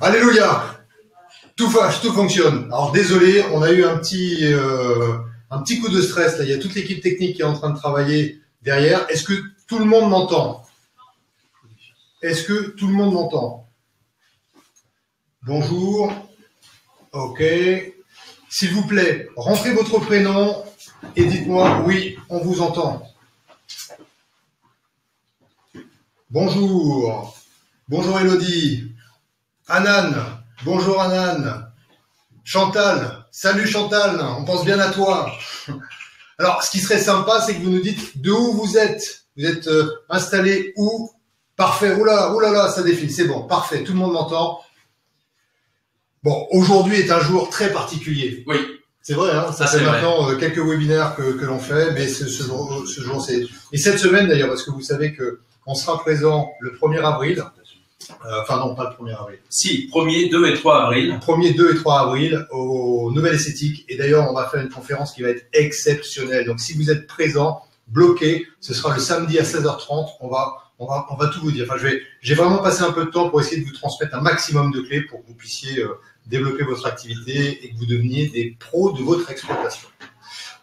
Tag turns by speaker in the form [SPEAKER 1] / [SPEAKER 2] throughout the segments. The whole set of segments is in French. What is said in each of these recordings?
[SPEAKER 1] Alléluia! Tout fonctionne. Alors désolé, on a eu un petit coup de stress là. Il y a toute l'équipe technique qui est en train de travailler derrière. Est-ce que tout le monde m'entend? Est-ce que tout le monde m'entend? Bonjour. Ok. S'il vous plaît, rentrez votre prénom et dites-moi oui, on vous entend. Bonjour. Bonjour Elodie. Anan. Bonjour Anan. Chantal. Salut Chantal. On pense bien à toi. Alors, ce qui serait sympa, c'est que vous nous dites de où vous êtes. Vous êtes installé où? Parfait. Oula, oulala, ça défile. C'est bon. Parfait. Tout le monde m'entend. Bon, aujourd'hui est un jour très particulier.
[SPEAKER 2] Oui.
[SPEAKER 1] C'est vrai, hein, ça fait maintenant quelques webinaires que l'on fait, mais ce jour c'est... Et cette semaine d'ailleurs, parce que vous savez qu'on sera présent le 1er avril, enfin non, pas le 1er avril.
[SPEAKER 2] Si, 1er, 2 et 3 avril.
[SPEAKER 1] 1er, 2 et 3 avril au Nouvelle Esthétique. Et d'ailleurs, on va faire une conférence qui va être exceptionnelle. Donc si vous êtes présent, bloqué, ce sera le samedi à 16h30. On va tout vous dire. Enfin, j'ai vraiment passé un peu de temps pour essayer de vous transmettre un maximum de clés pour que vous puissiez développer votre activité et que vous deveniez des pros de votre exploitation.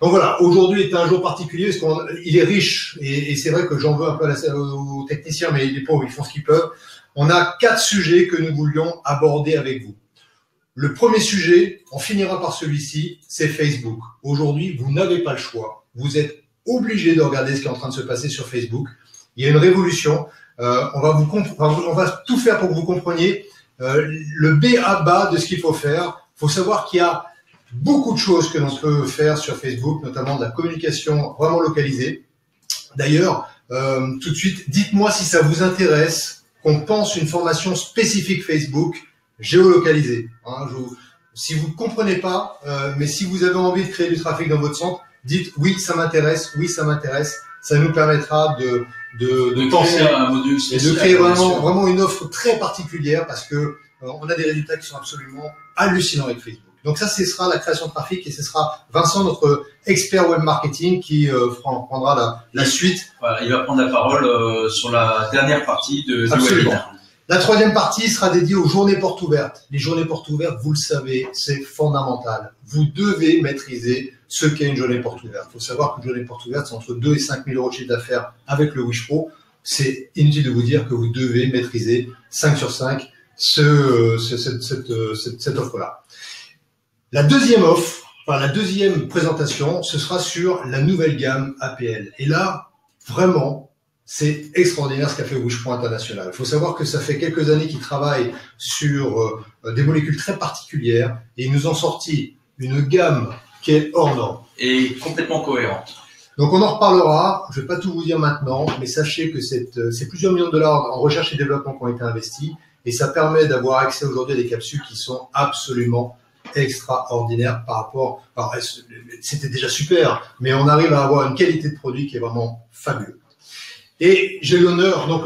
[SPEAKER 1] Donc voilà, aujourd'hui est un jour particulier parce qu'il est riche et c'est vrai que j'en veux un peu aux techniciens, mais les pauvres, ils font ce qu'ils peuvent. On a 4 sujets que nous voulions aborder avec vous. Le premier sujet, on finira par celui-ci, c'est Facebook. Aujourd'hui, vous n'avez pas le choix. Vous êtes obligé de regarder ce qui est en train de se passer sur Facebook. Il y a une révolution. On va tout faire pour que vous compreniez le b.a.-ba de ce qu'il faut faire. Il faut savoir qu'il y a beaucoup de choses que l'on peut faire sur Facebook, notamment de la communication vraiment localisée. D'ailleurs, tout de suite, dites-moi si ça vous intéresse qu'on pense une formation spécifique Facebook géolocalisée. Hein, si vous ne comprenez pas, mais si vous avez envie de créer du trafic dans votre centre, dites oui, ça m'intéresse, oui, ça m'intéresse. Ça nous permettra de penser
[SPEAKER 2] un module
[SPEAKER 1] et de créer vraiment une offre très particulière parce que on a des résultats qui sont absolument hallucinants avec Facebook. Donc ça, ce sera la création de trafic et ce sera Vincent, notre expert web marketing, qui prendra la suite.
[SPEAKER 2] Voilà, il va prendre la parole sur la dernière partie du webinaire.
[SPEAKER 1] La troisième partie sera dédiée aux journées portes ouvertes. Les journées portes ouvertes, vous le savez, c'est fondamental. Vous devez maîtriser ce qu'est une journée porte ouverte. Il faut savoir qu'une journée porte ouverte, c'est entre 2 et 5 000 euros de chiffre d'affaires avec le Wish Pro. C'est inutile de vous dire que vous devez maîtriser 5 sur 5 cette offre-là. La deuxième offre, enfin la deuxième présentation, ce sera sur la nouvelle gamme APL. Et là, vraiment, c'est extraordinaire ce qu'a fait Wish Pro International. Il faut savoir que ça fait quelques années qu'ils travaillent sur des molécules très particulières et ils nous ont sorti une gamme qui est hors norme.
[SPEAKER 2] Et complètement cohérente.
[SPEAKER 1] Donc on en reparlera, je ne vais pas tout vous dire maintenant, mais sachez que c'est plusieurs millions de dollars en recherche et développement qui ont été investis et ça permet d'avoir accès aujourd'hui à des capsules qui sont absolument extraordinaires par rapport... Alors c'était déjà super, mais on arrive à avoir une qualité de produit qui est vraiment fabuleuse. Et j'ai l'honneur, donc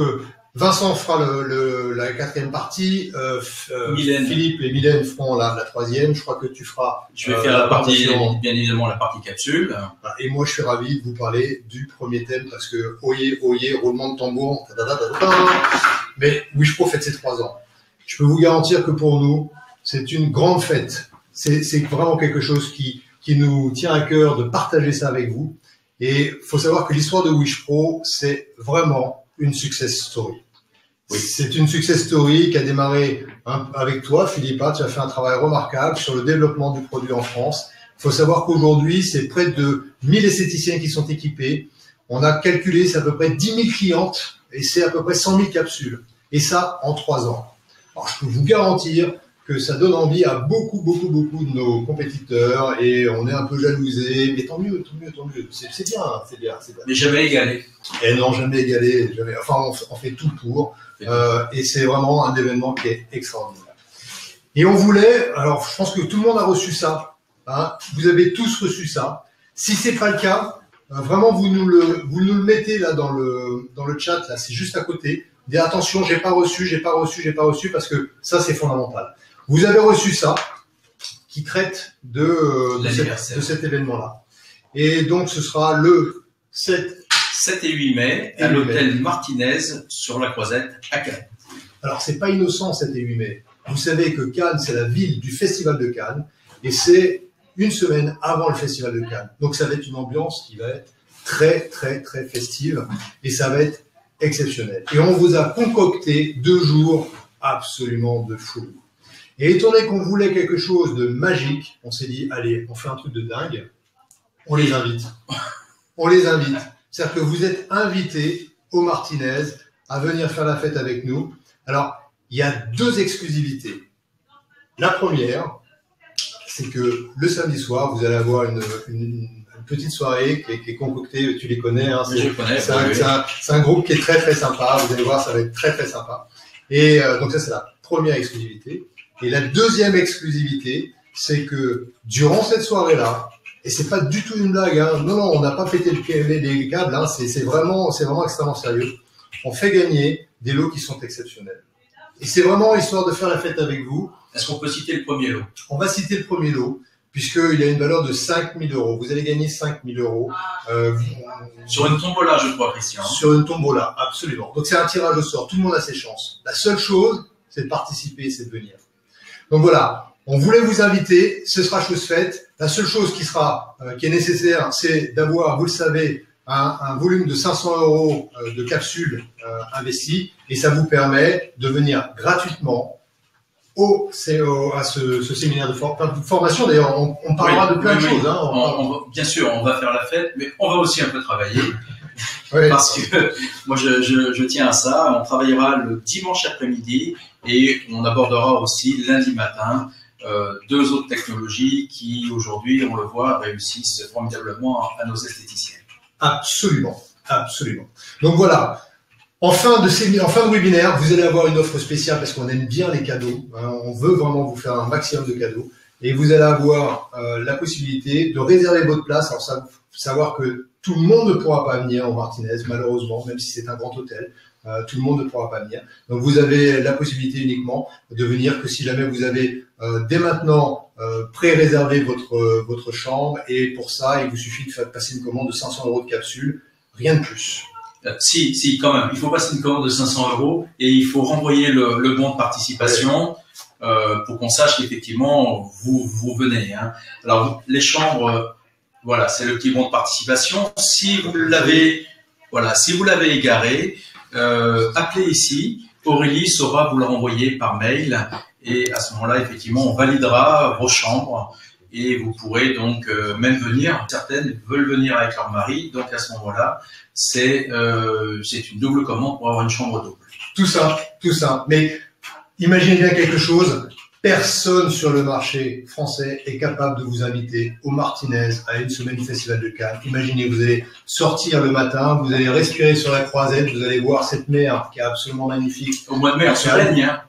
[SPEAKER 1] Vincent fera la quatrième partie, Philippe et Mylène feront la troisième, je crois que tu feras...
[SPEAKER 2] Je vais faire la partie, bien évidemment, la partie capsule.
[SPEAKER 1] Et moi je suis ravi de vous parler du premier thème parce que, oyez, roulement de tambour, mais Wish Pro fête ses 3 ans. Je peux vous garantir que pour nous, c'est une grande fête. C'est vraiment quelque chose qui nous tient à cœur de partager ça avec vous. Et il faut savoir que l'histoire de Wish Pro, c'est vraiment une success story. Oui. C'est une success story qui a démarré avec toi, Philippa. Tu as fait un travail remarquable sur le développement du produit en France. Il faut savoir qu'aujourd'hui, c'est près de 1000 esthéticiens qui sont équipés. On a calculé, c'est à peu près 10 000 clientes et c'est à peu près 100 000 capsules. Et ça, en 3 ans. Alors, je peux vous garantir que ça donne envie à beaucoup de nos compétiteurs et on est un peu jalousés, mais tant mieux. C'est bien.
[SPEAKER 2] Mais jamais égalé.
[SPEAKER 1] Et non, jamais égalé. Enfin, on fait tout pour. Et c'est vraiment un événement qui est extraordinaire. Et on voulait, alors je pense que tout le monde a reçu ça. Hein, vous avez tous reçu ça. Si c'est pas le cas, vraiment vous nous le mettez là dans le chat, là, c'est juste à côté. Dites attention, j'ai pas reçu, parce que ça c'est fondamental. Vous avez reçu ça, qui traite de cet événement-là. Et donc, ce sera le 7
[SPEAKER 2] et 8 mai à l'hôtel Martinez sur la Croisette à Calais.
[SPEAKER 1] Alors, c'est pas innocent, 7 et 8 mai. Vous savez que Cannes, c'est la ville du Festival de Cannes, et c'est une semaine avant le Festival de Cannes. Donc, ça va être une ambiance qui va être très, très, très festive, et ça va être exceptionnel. Et on vous a concocté 2 jours absolument de folie. Et étant donné qu'on voulait quelque chose de magique, on s'est dit, allez, on fait un truc de dingue, on les invite. On les invite. C'est-à-dire que vous êtes invités au Martinez à venir faire la fête avec nous. Alors, il y a 2 exclusivités. La première, c'est que le samedi soir, vous allez avoir une petite soirée qui est concoctée, tu les connais, hein, c'est un groupe qui est très très sympa, vous allez voir, ça va être très très sympa. Et donc ça, c'est la première exclusivité. Et la deuxième exclusivité, c'est que durant cette soirée-là, et c'est pas du tout une blague, hein, non, on n'a pas pété les câbles, hein, c'est vraiment extrêmement sérieux, on fait gagner des lots qui sont exceptionnels. Et c'est vraiment histoire de faire la fête avec vous.
[SPEAKER 2] Est-ce qu'on peut citer le premier lot?
[SPEAKER 1] On va citer le premier lot, puisqu'il a une valeur de 5 000 €. Vous allez gagner 5 000 €.
[SPEAKER 2] Sur une tombola, je crois, Christian.
[SPEAKER 1] Sur une tombola, absolument. Donc c'est un tirage au sort, tout le monde a ses chances. La seule chose, c'est de participer, c'est de venir. Donc voilà, on voulait vous inviter, ce sera chose faite. La seule chose qui est nécessaire, c'est d'avoir, vous le savez, un volume de 500 € de capsules investies, et ça vous permet de venir gratuitement à ce séminaire de formation. D'ailleurs, on parlera de plein de choses. Hein,
[SPEAKER 2] bien sûr, on va faire la fête, mais on va aussi un peu travailler.
[SPEAKER 1] Oui.
[SPEAKER 2] Parce que moi, je tiens à ça. On travaillera le dimanche après-midi et on abordera aussi lundi matin 2 autres technologies qui, aujourd'hui, on le voit, réussissent formidablement à nos esthéticiens.
[SPEAKER 1] Absolument, absolument. Donc voilà. En fin de webinaire, vous allez avoir une offre spéciale parce qu'on aime bien les cadeaux. Hein, on veut vraiment vous faire un maximum de cadeaux. Et vous allez avoir la possibilité de réserver votre place. Alors, savoir que tout le monde ne pourra pas venir au Martinez, malheureusement, même si c'est un grand hôtel. Tout le monde ne pourra pas venir. Donc, vous avez la possibilité uniquement de venir que si jamais vous avez dès maintenant pré-réservé votre chambre. Et pour ça, il vous suffit de faire passer une commande de 500 € de capsule. Rien de plus.
[SPEAKER 2] Si, quand même. Il faut passer une commande de 500 € et il faut renvoyer le bon de participation pour qu'on sache qu'effectivement vous venez. Hein. Alors les chambres, voilà, c'est le petit bon de participation. Si vous l'avez, égaré, appelez ici. Aurélie saura vous le renvoyer par mail et à ce moment-là, effectivement, on validera vos chambres. Et vous pourrez donc même venir. Certaines veulent venir avec leur mari, donc à ce moment-là, c'est une double commande pour avoir une chambre double.
[SPEAKER 1] Tout ça. Mais imaginez bien quelque chose. Personne sur le marché français est capable de vous inviter au Martinez à une semaine du Festival de Cannes. Imaginez, vous allez sortir le matin, vous allez respirer sur la croisette, vous allez voir cette mer qui est absolument magnifique.
[SPEAKER 2] Au mois de mai, on se baigne. Hein,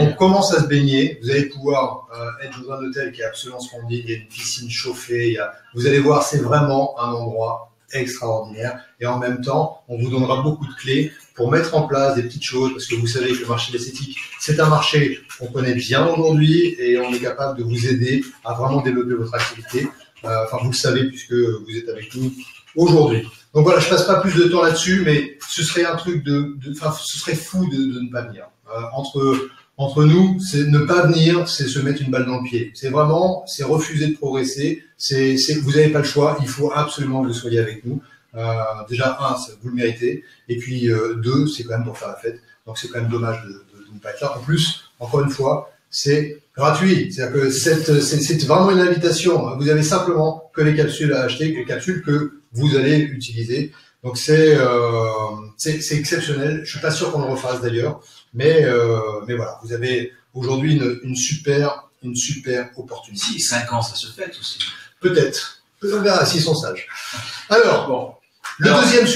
[SPEAKER 1] on commence à se baigner. Vous allez pouvoir être dans un hôtel qui est absolument splendide. Il y a une piscine chauffée. Vous allez voir, c'est vraiment un endroit extraordinaire. Et en même temps, on vous donnera beaucoup de clés pour mettre en place des petites choses, parce que vous savez que le marché de l'esthétique, c'est un marché qu'on connaît bien aujourd'hui et on est capable de vous aider à vraiment développer votre activité. Enfin, vous le savez puisque vous êtes avec nous aujourd'hui. Donc voilà, je passe pas plus de temps là-dessus, mais ce serait un truc ce serait fou de ne pas venir. Entre nous, c'est ne pas venir, c'est se mettre une balle dans le pied. C'est refuser de progresser. Vous n'avez pas le choix. Il faut absolument que vous soyez avec nous. Déjà, vous le méritez. Et puis, 2, c'est quand même pour faire la fête. Donc, c'est quand même dommage de ne pas être là. En plus, encore une fois, c'est gratuit. C'est-à-dire que c'est vraiment une invitation. Vous avez simplement que les capsules à acheter, les capsules que vous allez utiliser. Donc, c'est exceptionnel. Je suis pas sûr qu'on le refasse d'ailleurs. Mais voilà, vous avez aujourd'hui une super opportunité.
[SPEAKER 2] Si, 5 ans, ça se fait aussi.
[SPEAKER 1] Peut-être. On verra s'ils sont sages. Alors, deuxième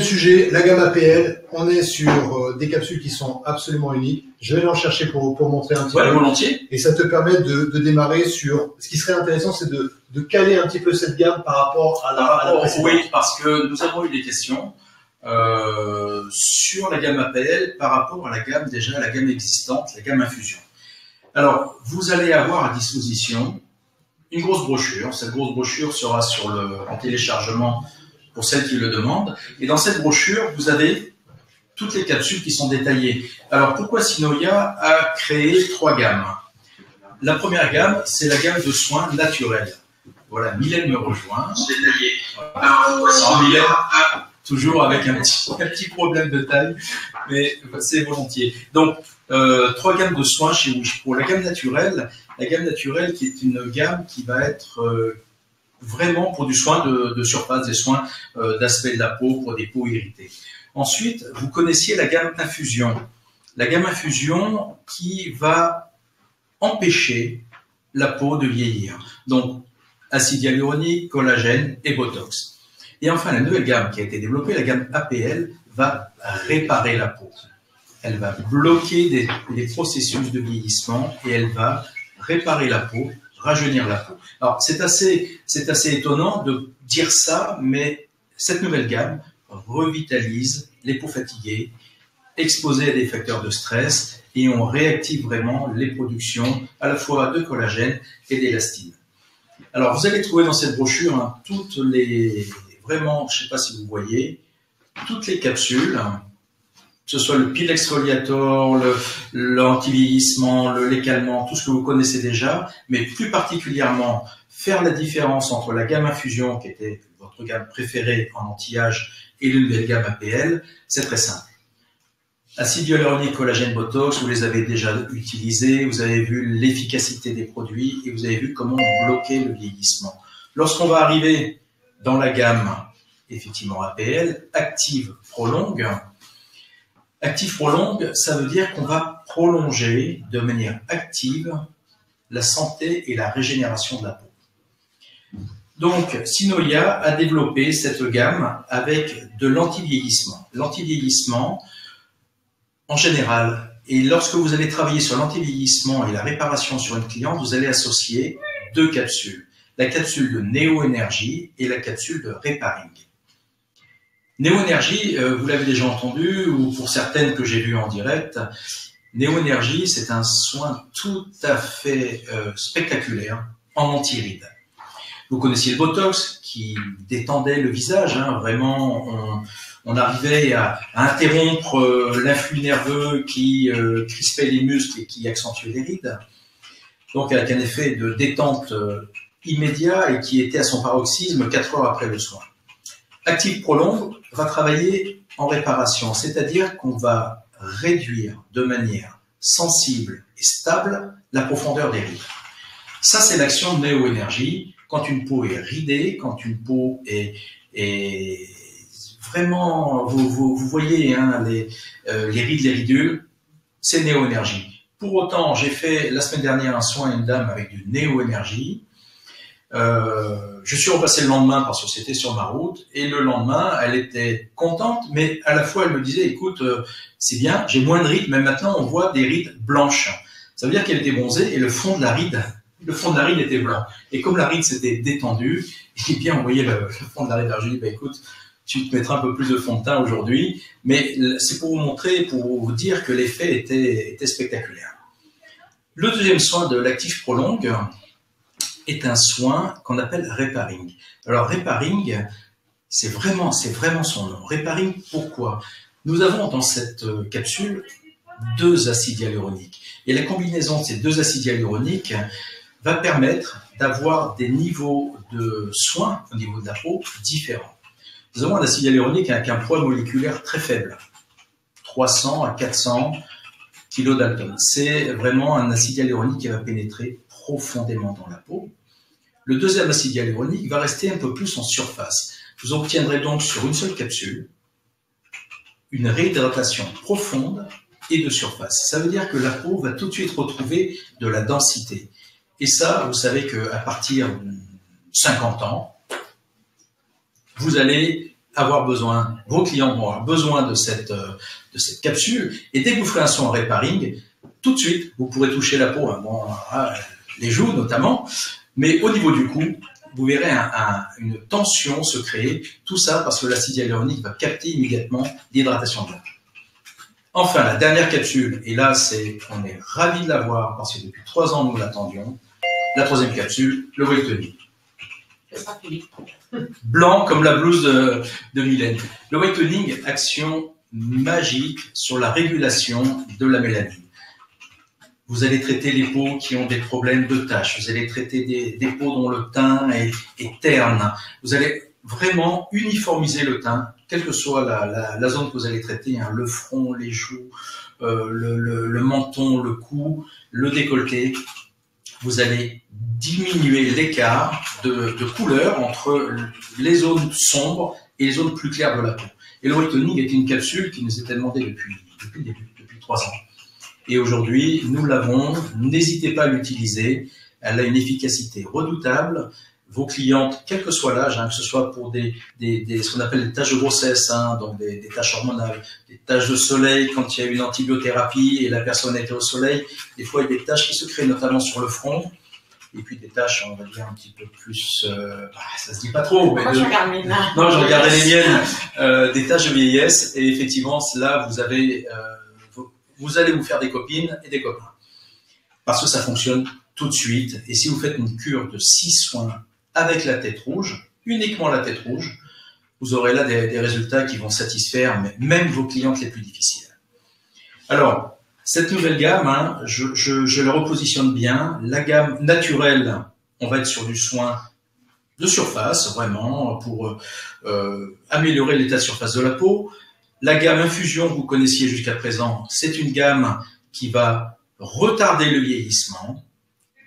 [SPEAKER 1] sujet, la gamme APL. On est sur des capsules qui sont absolument uniques. Je vais en chercher pour montrer un petit peu.
[SPEAKER 2] Volontiers.
[SPEAKER 1] Et ça te permet de démarrer sur... Ce qui serait intéressant, c'est de caler un petit peu cette gamme par rapport à la précédente.
[SPEAKER 2] Oui, parce que nous avons eu des questions sur la gamme APL par rapport à la gamme existante, la gamme Infusion. Alors, vous allez avoir à disposition une grosse brochure. Cette grosse brochure sera en téléchargement pour celles qui le demandent. Et dans cette brochure, vous avez toutes les capsules qui sont détaillées. Alors, pourquoi Sinoia a créé 3 gammes? La première gamme, c'est la gamme de soins naturels. Voilà, Mylène me rejoint. Détaillé. Alors, Mylène, toujours avec un petit problème de taille, mais c'est volontiers. Donc, 3 gammes de soins chez Wish Pro. La gamme naturelle qui est une gamme qui va être vraiment pour du soin de surface, des soins d'aspect de la peau, pour des peaux irritées. Ensuite, vous connaissiez la gamme infusion. La gamme infusion qui va empêcher la peau de vieillir. Donc, acide hyaluronique, collagène et botox. Et enfin, la nouvelle gamme qui a été développée, la gamme APL, va réparer la peau. Elle va bloquer les processus de vieillissement et elle va réparer la peau, rajeunir la peau. Alors, c'est assez étonnant de dire ça, mais cette nouvelle gamme revitalise les peaux fatiguées, exposées à des facteurs de stress, et on réactive vraiment les productions à la fois de collagène et d'élastine. Alors, vous allez trouver dans cette brochure toutes les, vraiment, je ne sais pas si vous voyez, toutes les capsules, que ce soit le peel exfoliator, l'anti-vieillissement, les calmants, tout ce que vous connaissez déjà, mais plus particulièrement faire la différence entre la gamme infusion, qui était votre gamme préférée en anti-âge, et la nouvelle gamme APL, c'est très simple. Acide hyaluronique, collagène, botox, vous les avez déjà utilisés, vous avez vu l'efficacité des produits et vous avez vu comment bloquer le vieillissement. Lorsqu'on va arriver dans la gamme, effectivement APL, Active Prolongue, Active Prolongue, ça veut dire qu'on va prolonger de manière active la santé et la régénération de la peau. Donc, Sinoia a développé cette gamme avec de l'anti-vieillissement. L'anti-vieillissement, en général, et lorsque vous allez travailler sur l'anti-vieillissement et la réparation sur une cliente, vous allez associer 2 capsules. La capsule de Néo Énergie et la capsule de Reparing. Néo Énergie, vous l'avez déjà entendu, ou pour certaines que j'ai vues en direct, Néo Énergie, c'est un soin tout à fait spectaculaire en anti-rides. Vous connaissiez le Botox qui détendait le visage, vraiment, on arrivait à interrompre l'influx nerveux qui crispait les muscles et qui accentuait les rides. Donc avec un effet de détente immédiat et qui était à son paroxysme 4 heures après le soin. Active Prolongue va travailler en réparation, c'est-à-dire qu'on va réduire de manière sensible et stable la profondeur des rides. Ça, c'est l'action de Néo Énergie. Quand une peau est ridée, quand une peau est vraiment, vous voyez les rides, les ridules, c'est Néo Énergie. Pour autant, j'ai fait la semaine dernière un soin à une dame avec du Néo Énergie. Je suis repassé le lendemain parce que c'était sur ma route, et le lendemain, elle était contente, mais à la fois, elle me disait, écoute, c'est bien, j'ai moins de rides, mais maintenant, on voit des rides blanches. Ça veut dire qu'elle était bronzée, et le fond de la ride était blanc. Et comme la ride s'était détendue, et bien, on voyait le fond de la ride. Alors, je lui ai dit, écoute, tu te mettras un peu plus de fond de teint aujourd'hui, mais c'est pour vous montrer, pour vous dire que l'effet était spectaculaire. Le deuxième soin de l'Active Prolongue est un soin qu'on appelle Reparing. Alors, Reparing, c'est vraiment son nom. Reparing, pourquoi? Nous avons dans cette capsule 2 acides hyaluroniques. Et la combinaison de ces 2 acides hyaluroniques va permettre d'avoir des niveaux de soins au niveau de la peau différents. Nous avons un acide hyaluronique avec un poids moléculaire très faible, 300 à 400 kilodalton. C'est vraiment un acide hyaluronique qui va pénétrer profondément dans la peau. Le deuxième acide hyaluronique va rester un peu plus en surface. Vous obtiendrez donc sur une seule capsule une réhydratation profonde et de surface. Ça veut dire que la peau va tout de suite retrouver de la densité. Et ça, vous savez qu'à partir de 50 ans, vous allez avoir besoin, vos clients vont avoir besoin de cette capsule. Et dès que vous ferez un soin en Reparing, tout de suite, vous pourrez toucher la peau, les joues notamment, mais au niveau du cou, vous verrez une tension se créer. Tout ça parce que l'acide hyaluronique va capter immédiatement l'hydratation de l'eau. Enfin, la dernière capsule, et là, on est ravis de l'avoir parce que depuis 3 ans, nous l'attendions. La 3e capsule, le Whitening. Blanc comme la blouse de Mylène. Le Whitening, action magique sur la régulation de la mélanine. Vous allez traiter les peaux qui ont des problèmes de taches, vous allez traiter des peaux dont le teint est terne, vous allez vraiment uniformiser le teint, quelle que soit la zone que vous allez traiter, hein, le front, les joues, le menton, le cou, le décolleté. Vous allez diminuer l'écart de couleur entre les zones sombres et les zones plus claires de la peau. Et le Whitening est une capsule qui nous était demandée depuis le début, depuis 3 ans. Et aujourd'hui, nous l'avons, n'hésitez pas à l'utiliser, elle a une efficacité redoutable. Vos clientes, quel que soit l'âge, hein, que ce soit pour ce qu'on appelle des taches de grossesse, hein, donc des taches hormonales, des taches de soleil quand il y a une antibiothérapie et la personne était au soleil, des fois il y a des taches qui se créent notamment sur le front, et puis des taches, on va dire, un petit peu plus, ça se dit pas trop. Mais
[SPEAKER 3] je regarde mes mains.
[SPEAKER 2] Non, je regardais les miennes, des taches de vieillesse, et effectivement, là, vous allez vous faire des copines et des copains. Parce que ça fonctionne tout de suite, et si vous faites une cure de 6 soins avec la tête rouge, uniquement la tête rouge, vous aurez là des résultats qui vont satisfaire même vos clientes les plus difficiles. Alors, cette nouvelle gamme, hein, je la repositionne bien. La gamme naturelle, on va être sur du soin de surface, vraiment, pour améliorer l'état de surface de la peau. La gamme infusion que vous connaissiez jusqu'à présent, c'est une gamme qui va retarder le vieillissement.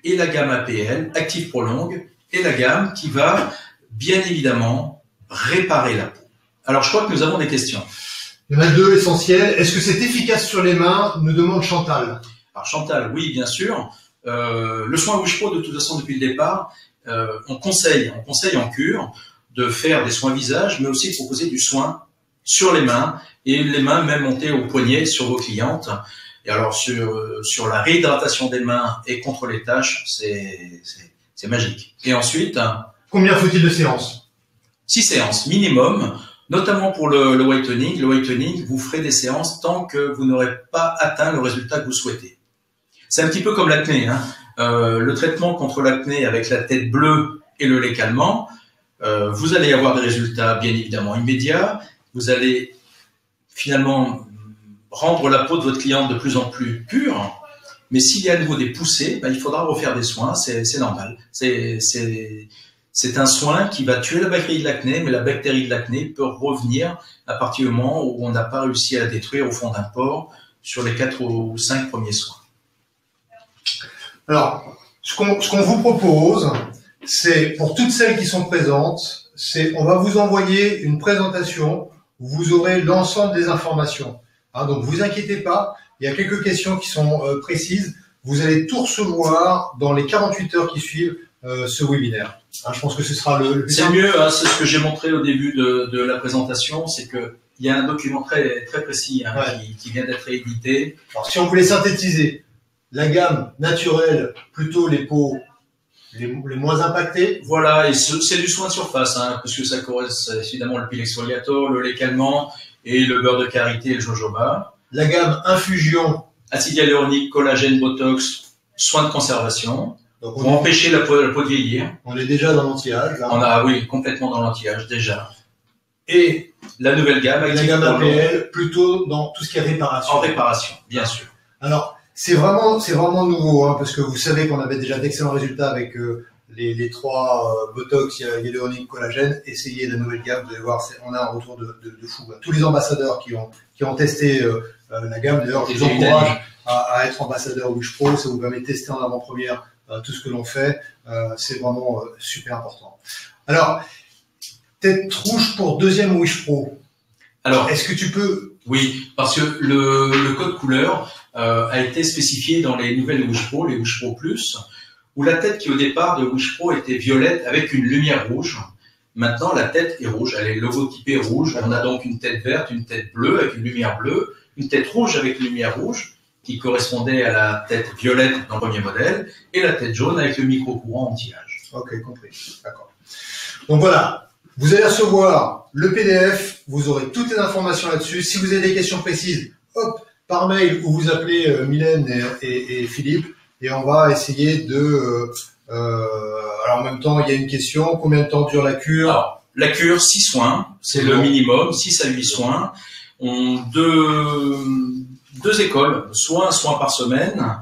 [SPEAKER 2] Et la gamme APL, Active Prolongue, et la gamme qui va, bien évidemment, réparer la peau. Alors, je crois que nous avons des questions.
[SPEAKER 1] Il y en a 2 essentielles. Est-ce que c'est efficace sur les mains? Nous demande Chantal.
[SPEAKER 2] Alors, Chantal, oui, bien sûr. Le soin Wish Pro, de toute façon, depuis le départ, on conseille en cure de faire des soins visage, mais aussi de proposer du soin sur les mains, et les mains même montées au poignet sur vos clientes. Et alors, sur la réhydratation des mains et contre les taches, c'est magique. Et ensuite...
[SPEAKER 1] Combien faut-il de séances?
[SPEAKER 2] 6 séances minimum, notamment pour le whitening. Le whitening, vous ferez des séances tant que vous n'aurez pas atteint le résultat que vous souhaitez. C'est un petit peu comme l'acné, hein. Le traitement contre l'acné avec la tête bleue et le lait calmant, vous allez avoir des résultats bien évidemment immédiats. Vous allez finalement rendre la peau de votre cliente de plus en plus pure. Mais s'il y a à nouveau des poussées, il faudra refaire des soins, c'est normal. C'est un soin qui va tuer la bactérie de l'acné, mais la bactérie de l'acné peut revenir à partir du moment où on n'a pas réussi à la détruire au fond d'un pore sur les 4 ou 5 premiers soins.
[SPEAKER 1] Alors, ce qu'on vous propose, c'est pour toutes celles qui sont présentes, on va vous envoyer une présentation où vous aurez l'ensemble des informations. Hein, donc, vous inquiétez pas. Il y a quelques questions qui sont précises. Vous allez tout recevoir dans les 48 heures qui suivent ce webinaire. Hein, je pense que ce sera le
[SPEAKER 2] C'est mieux, hein, c'est ce que j'ai montré au début de la présentation, c'est que il y a un document très précis, hein, qui vient d'être édité.
[SPEAKER 1] Alors, si on voulait synthétiser, la gamme naturelle, plutôt les peaux les moins impactées.
[SPEAKER 2] Voilà, et c'est du soin de surface, hein, parce que ça correspond évidemment le peel exfoliator, le lait calmant et le beurre de karité et le jojoba.
[SPEAKER 1] La gamme infusion,
[SPEAKER 2] acide hyaluronique, collagène, botox, soins de conservation, donc pour empêcher la peau de vieillir.
[SPEAKER 1] On est déjà dans l'anti-âge.
[SPEAKER 2] Oui, complètement dans l'anti-âge déjà.
[SPEAKER 1] Et
[SPEAKER 2] la nouvelle gamme,
[SPEAKER 1] la gamme APL, plutôt dans tout ce qui est réparation.
[SPEAKER 2] En réparation, bien sûr.
[SPEAKER 1] Alors, c'est vraiment nouveau, hein, parce que vous savez qu'on avait déjà d'excellents résultats avec les 3 botox, hyaluronique, collagène. Essayez la nouvelle gamme, vous allez voir, on a un retour de fou. Tous les ambassadeurs qui ont testé la gamme, d'ailleurs, je vous encourage à être ambassadeur Wish Pro, ça vous permet de tester en avant-première tout ce que l'on fait, c'est vraiment super important. Alors, tête rouge pour deuxième Wish Pro. Alors, est-ce que tu peux...
[SPEAKER 2] Oui, parce que le code couleur a été spécifié dans les nouvelles Wish Pro, les Wish Pro Plus, où la tête qui au départ de Wish Pro était violette avec une lumière rouge. Maintenant, la tête est rouge, elle est logotypée rouge. On a donc une tête verte, une tête bleue avec une lumière bleue, une tête rouge avec une lumière rouge, qui correspondait à la tête violette dans le premier modèle, et la tête jaune avec le micro-courant anti-âge.
[SPEAKER 1] Ok, compris. D'accord. Donc voilà, vous allez recevoir le PDF, vous aurez toutes les informations là-dessus. Si vous avez des questions précises, hop, par mail, ou vous appelez Mylène et Philippe, et on va essayer de... alors en même temps, il y a une question, combien de temps dure la cure?
[SPEAKER 2] Alors, la cure, 6 soins, c'est le minimum, 6 à 8 soins. ont deux écoles, soit un soin par semaine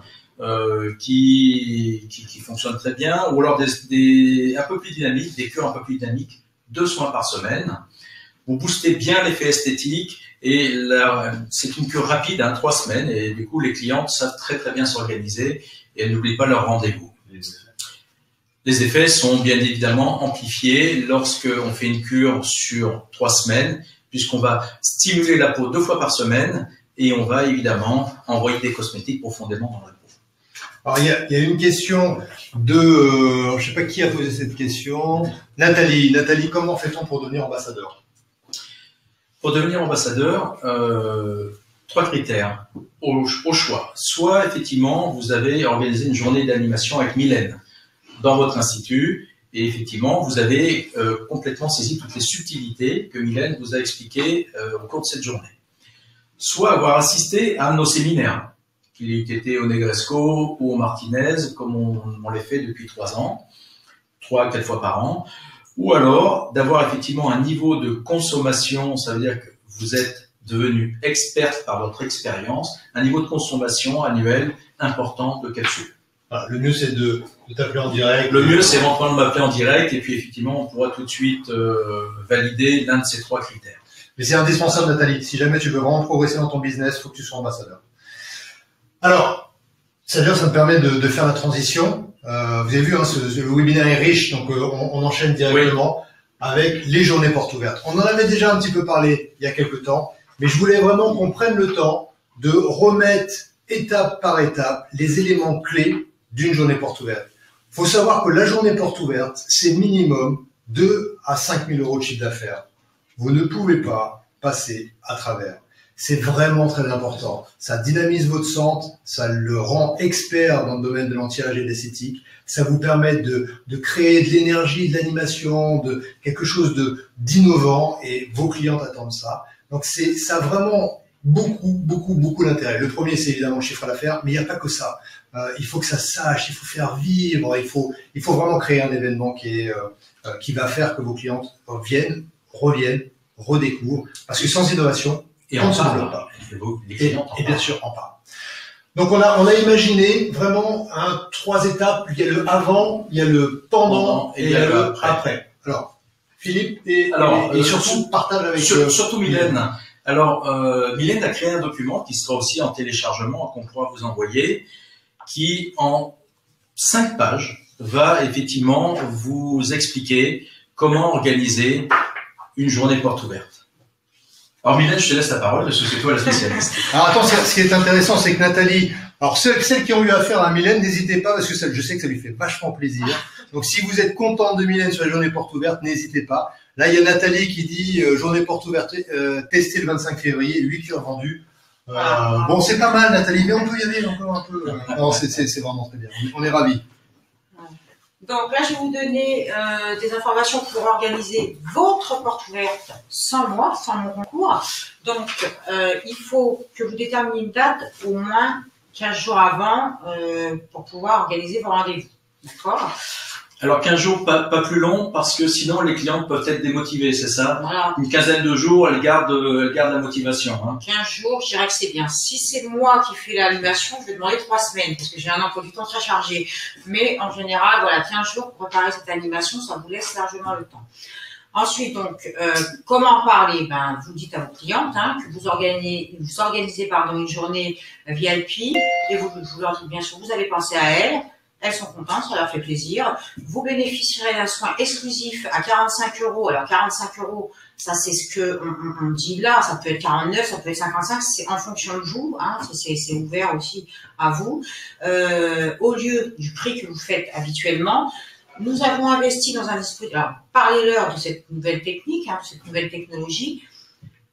[SPEAKER 2] qui fonctionne très bien, ou alors des un peu plus dynamiques, des cures un peu plus dynamiques, 2 soins par semaine. Vous boostez bien l'effet esthétique et c'est une cure rapide, 3 semaines, et du coup les clientes savent très très bien s'organiser et elles n'oublient pas leur rendez-vous. Les effets sont bien évidemment amplifiés lorsqu'on fait une cure sur 3 semaines, puisqu'on va stimuler la peau 2 fois par semaine et on va évidemment envoyer des cosmétiques profondément dans la peau.
[SPEAKER 1] Alors il y a une question de, je ne sais pas qui a posé cette question, Nathalie. Nathalie, comment fait-on pour devenir ambassadeur?
[SPEAKER 2] Pour devenir ambassadeur, 3 critères au choix. Soit effectivement vous avez organisé une journée d'animation avec Mylène dans votre institut, et effectivement, vous avez complètement saisi toutes les subtilités que Mylène vous a expliquées au cours de cette journée. Soit avoir assisté à nos séminaires, qu'il ait été au Negresco ou au Martinez, comme on les fait depuis 3 ans, 3 à 4 fois par an, ou alors d'avoir effectivement un niveau de consommation, ça veut dire que vous êtes devenu experte par votre expérience, un niveau de consommation annuel important de capsules.
[SPEAKER 1] Voilà, le mieux, c'est de t'appeler en direct.
[SPEAKER 2] Le mieux, c'est éventuellement de m'appeler en direct et puis effectivement, on pourra tout de suite valider l'un de ces 3 critères.
[SPEAKER 1] Mais c'est indispensable, Nathalie. Si jamais tu veux vraiment progresser dans ton business, il faut que tu sois ambassadeur. Alors, c'est-à-dire, ça me permet de faire la transition. Vous avez vu, le webinaire est riche, donc on enchaîne directement avec les journées portes ouvertes. On en avait déjà un petit peu parlé il y a quelques temps, mais je voulais vraiment qu'on prenne le temps de remettre étape par étape les éléments clés d'une journée porte ouverte. Il faut savoir que la journée porte ouverte, c'est minimum 2 à 5 000 euros de chiffre d'affaires. Vous ne pouvez pas passer à travers. C'est vraiment très important. Ça dynamise votre centre, ça le rend expert dans le domaine de l'anti-âge et de l'esthétique. Ça vous permet de créer de l'énergie, de l'animation, de quelque chose d'innovant, et vos clients attendent ça. Donc ça a vraiment beaucoup d'intérêt. Le premier, c'est évidemment le chiffre d'affaires, mais il n'y a pas que ça. Il faut que ça sache, il faut faire vivre, il faut vraiment créer un événement qui va faire que vos clients viennent, reviennent, redécouvrent, parce que sans innovation,
[SPEAKER 2] et
[SPEAKER 1] on
[SPEAKER 2] on
[SPEAKER 1] ne se
[SPEAKER 2] parle.
[SPEAKER 1] développe pas.
[SPEAKER 2] Et
[SPEAKER 1] bien sûr, on parle. Donc on a imaginé vraiment 3 étapes. Il y a le avant, il y a le pendant et il y a le après. Alors, Philippe, et surtout partage avec
[SPEAKER 2] surtout Mylène. Alors, Mylène a créé un document qui sera aussi en téléchargement, qu'on pourra vous envoyer, qui en 5 pages va effectivement vous expliquer comment organiser une journée porte ouverte. Alors Mylène, je te laisse la parole parce que c'est toi la spécialiste.
[SPEAKER 1] Alors attends, ce qui est intéressant, c'est que Nathalie, alors celles qui ont eu affaire à Mylène, n'hésitez pas, parce que je sais que ça lui fait vachement plaisir. Donc si vous êtes content de Mylène sur la journée porte ouverte, n'hésitez pas. Là, il y a Nathalie qui dit journée porte ouverte testée le 25 février, 8 cures vendues. Bon, c'est pas mal, Nathalie, mais on peut y aller encore un peu. Non, c'est vraiment très bien. On est ravis.
[SPEAKER 3] Donc là, je vais vous donner des informations pour organiser votre porte ouverte sans moi, sans mon concours. Donc, il faut que vous déterminiez une date au moins 15 jours avant pour pouvoir organiser vos rendez-vous. D'accord ?
[SPEAKER 2] Alors 15 jours, pas plus long, parce que sinon les clientes peuvent être démotivées, c'est ça?
[SPEAKER 3] Voilà.
[SPEAKER 2] Une quinzaine de jours, elles gardent la motivation.
[SPEAKER 3] 15 jours, je dirais que c'est bien. Si c'est moi qui fais l'animation, je vais demander 3 semaines, parce que j'ai un emploi du temps très chargé. Mais en général, voilà, 15 jours pour préparer cette animation, ça vous laisse largement le temps. Ensuite, donc, comment en parler? Vous dites à vos clientes que vous organisez une journée VIP, et vous leur dites bien sûr, vous avez pensé à elles. Elles sont contentes, ça leur fait plaisir. Vous bénéficierez d'un soin exclusif à 45 €. Alors 45 €, ça c'est ce que on dit là. Ça peut être 49, ça peut être 55. C'est en fonction de vous. C'est ouvert aussi à vous. Au lieu du prix que vous faites habituellement, nous avons investi dans un dispositif. Alors parlez-leur de cette nouvelle technique, de cette nouvelle technologie.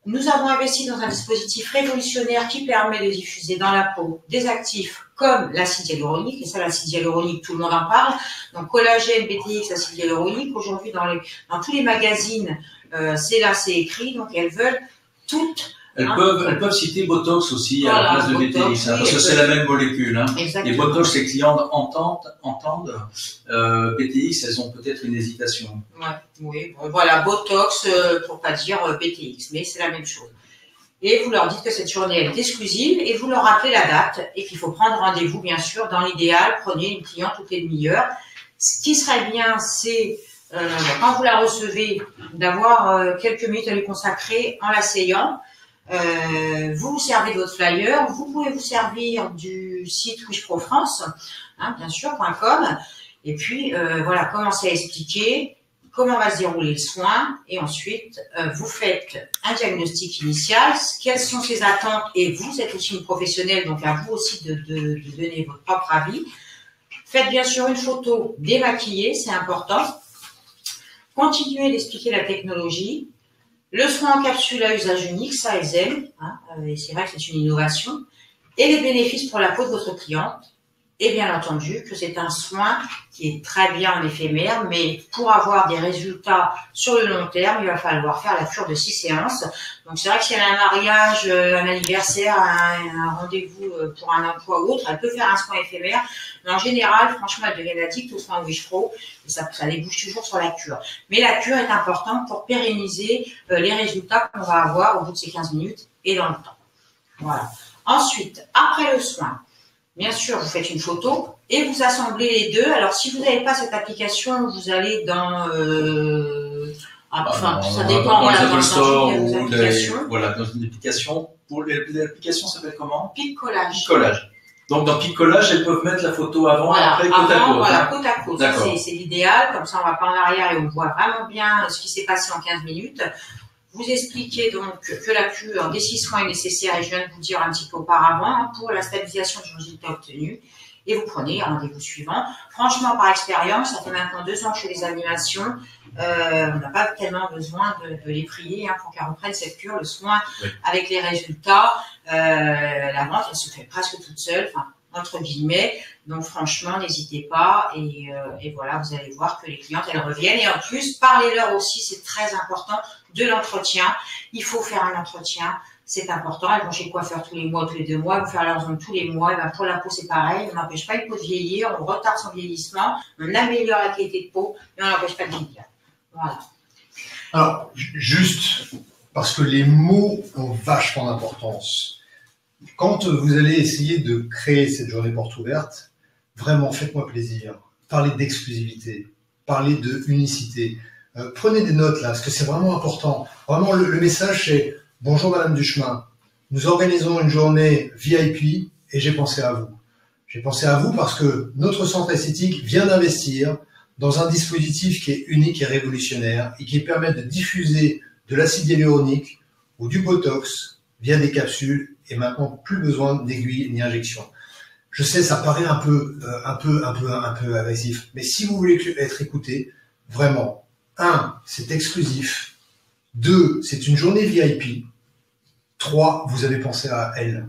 [SPEAKER 3] Nous avons investi dans un dispositif révolutionnaire qui permet de diffuser dans la peau des actifs comme l'acide hyaluronique, et ça, l'acide hyaluronique, tout le monde en parle. Donc, collagène, BTX, acide hyaluronique. Aujourd'hui, dans tous les magazines, c'est écrit. Donc, elles veulent toutes.
[SPEAKER 2] Elles peuvent citer Botox aussi à la place de BTX, parce que c'est la même molécule. Et Botox, les clients entendent. BTX, elles ont peut-être une hésitation.
[SPEAKER 3] Ouais, oui, bon, voilà, Botox, pour pas dire BTX, mais c'est la même chose. et vous leur dites que cette journée est exclusive et vous leur rappelez la date et qu'il faut prendre rendez-vous, bien sûr. Dans l'idéal, prenez une cliente toutes les demi-heures. Ce qui serait bien, c'est quand vous la recevez, d'avoir quelques minutes à lui consacrer en l'asseyant. Vous vous servez de votre flyer, vous pouvez vous servir du site Wish Pro France, hein, bien sûr, .com, et puis voilà, commencez à expliquer comment va se dérouler le soin, et ensuite vous faites un diagnostic initial, quelles sont ses attentes, et vous êtes aussi une professionnelle, donc à vous aussi de donner votre propre avis. Faites bien sûr une photo démaquillée, c'est important. Continuez d'expliquer la technologie. Le soin en capsule à usage unique, ça elles aiment, hein, et c'est vrai que c'est une innovation. Et les bénéfices pour la peau de votre cliente. Et bien entendu que c'est un soin qui est très bien en éphémère, mais pour avoir des résultats sur le long terme, il va falloir faire la cure de 6 séances. Donc c'est vrai que si elle a un mariage, un anniversaire, un rendez-vous pour un emploi ou autre, elle peut faire un soin éphémère. Mais en général, franchement, elle devient addict au soin Wish Pro et ça débouche toujours sur la cure. Mais la cure est importante pour pérenniser les résultats qu'on va avoir au bout de ces 15 minutes et dans le temps. Voilà. Ensuite, après le soin, bien sûr, vous faites une photo et vous assemblez les deux. Alors, si vous n'avez pas cette application, vous allez dans... enfin, ça dépend
[SPEAKER 2] dans les Apple
[SPEAKER 3] dans
[SPEAKER 2] Store
[SPEAKER 3] une
[SPEAKER 2] ou
[SPEAKER 3] application.
[SPEAKER 2] voilà, dans une application. Pour l'application, ça s'appelle comment?
[SPEAKER 3] Pic-collage.
[SPEAKER 2] Pic-collage. Donc, dans Pic-collage, elles peuvent mettre la photo avant
[SPEAKER 3] Voilà,
[SPEAKER 2] et après, côte à côte.
[SPEAKER 3] Voilà, côte à côte.
[SPEAKER 2] D'accord.
[SPEAKER 3] C'est l'idéal. Comme ça, on va pas en arrière et on voit vraiment bien ce qui s'est passé en 15 minutes. Vous expliquez donc que la cure des 6 soins est nécessaire, et je viens de vous dire un petit peu auparavant, hein, pour la stabilisation du résultat obtenu. Et vous prenez un rendez-vous suivant. Franchement, par expérience, ça fait maintenant 2 ans que je fais des animations. On n'a pas tellement besoin de les prier hein, pour qu'elles reprennent cette cure, le soin avec les résultats. La vente, elle se fait presque toute seule, enfin, entre guillemets. Donc franchement, n'hésitez pas et voilà, vous allez voir que les clientes, elles reviennent. Et en plus, parlez-leur aussi, c'est très important, de l'entretien. Il faut faire un entretien, c'est important. Elles vont chez le coiffeur tous les mois, tous les 2 mois, elles vont faire leurs ongles tous les mois. Et ben pour la peau, c'est pareil. On n'empêche pas une peau de vieillir, on retarde son vieillissement, on améliore la qualité de peau, mais on n'empêche pas de vieillir. Voilà.
[SPEAKER 1] Alors, juste parce que les mots ont vachement d'importance. Quand vous allez essayer de créer cette journée porte ouverte, vraiment, faites-moi plaisir. Parlez d'exclusivité, parlez de unicité. Prenez des notes là, parce que c'est vraiment important. Vraiment, le message, c'est « Bonjour Madame Duchemin, nous organisons une journée VIP et j'ai pensé à vous. J'ai pensé à vous parce que notre centre esthétique vient d'investir dans un dispositif qui est unique et révolutionnaire et qui permet de diffuser de l'acide hyaluronique ou du Botox via des capsules et maintenant plus besoin d'aiguilles ni injections. » Je sais, ça paraît un peu agressif, mais si vous voulez être écouté, vraiment, 1, c'est exclusif, 2, c'est une journée VIP, 3, vous avez pensé à elle.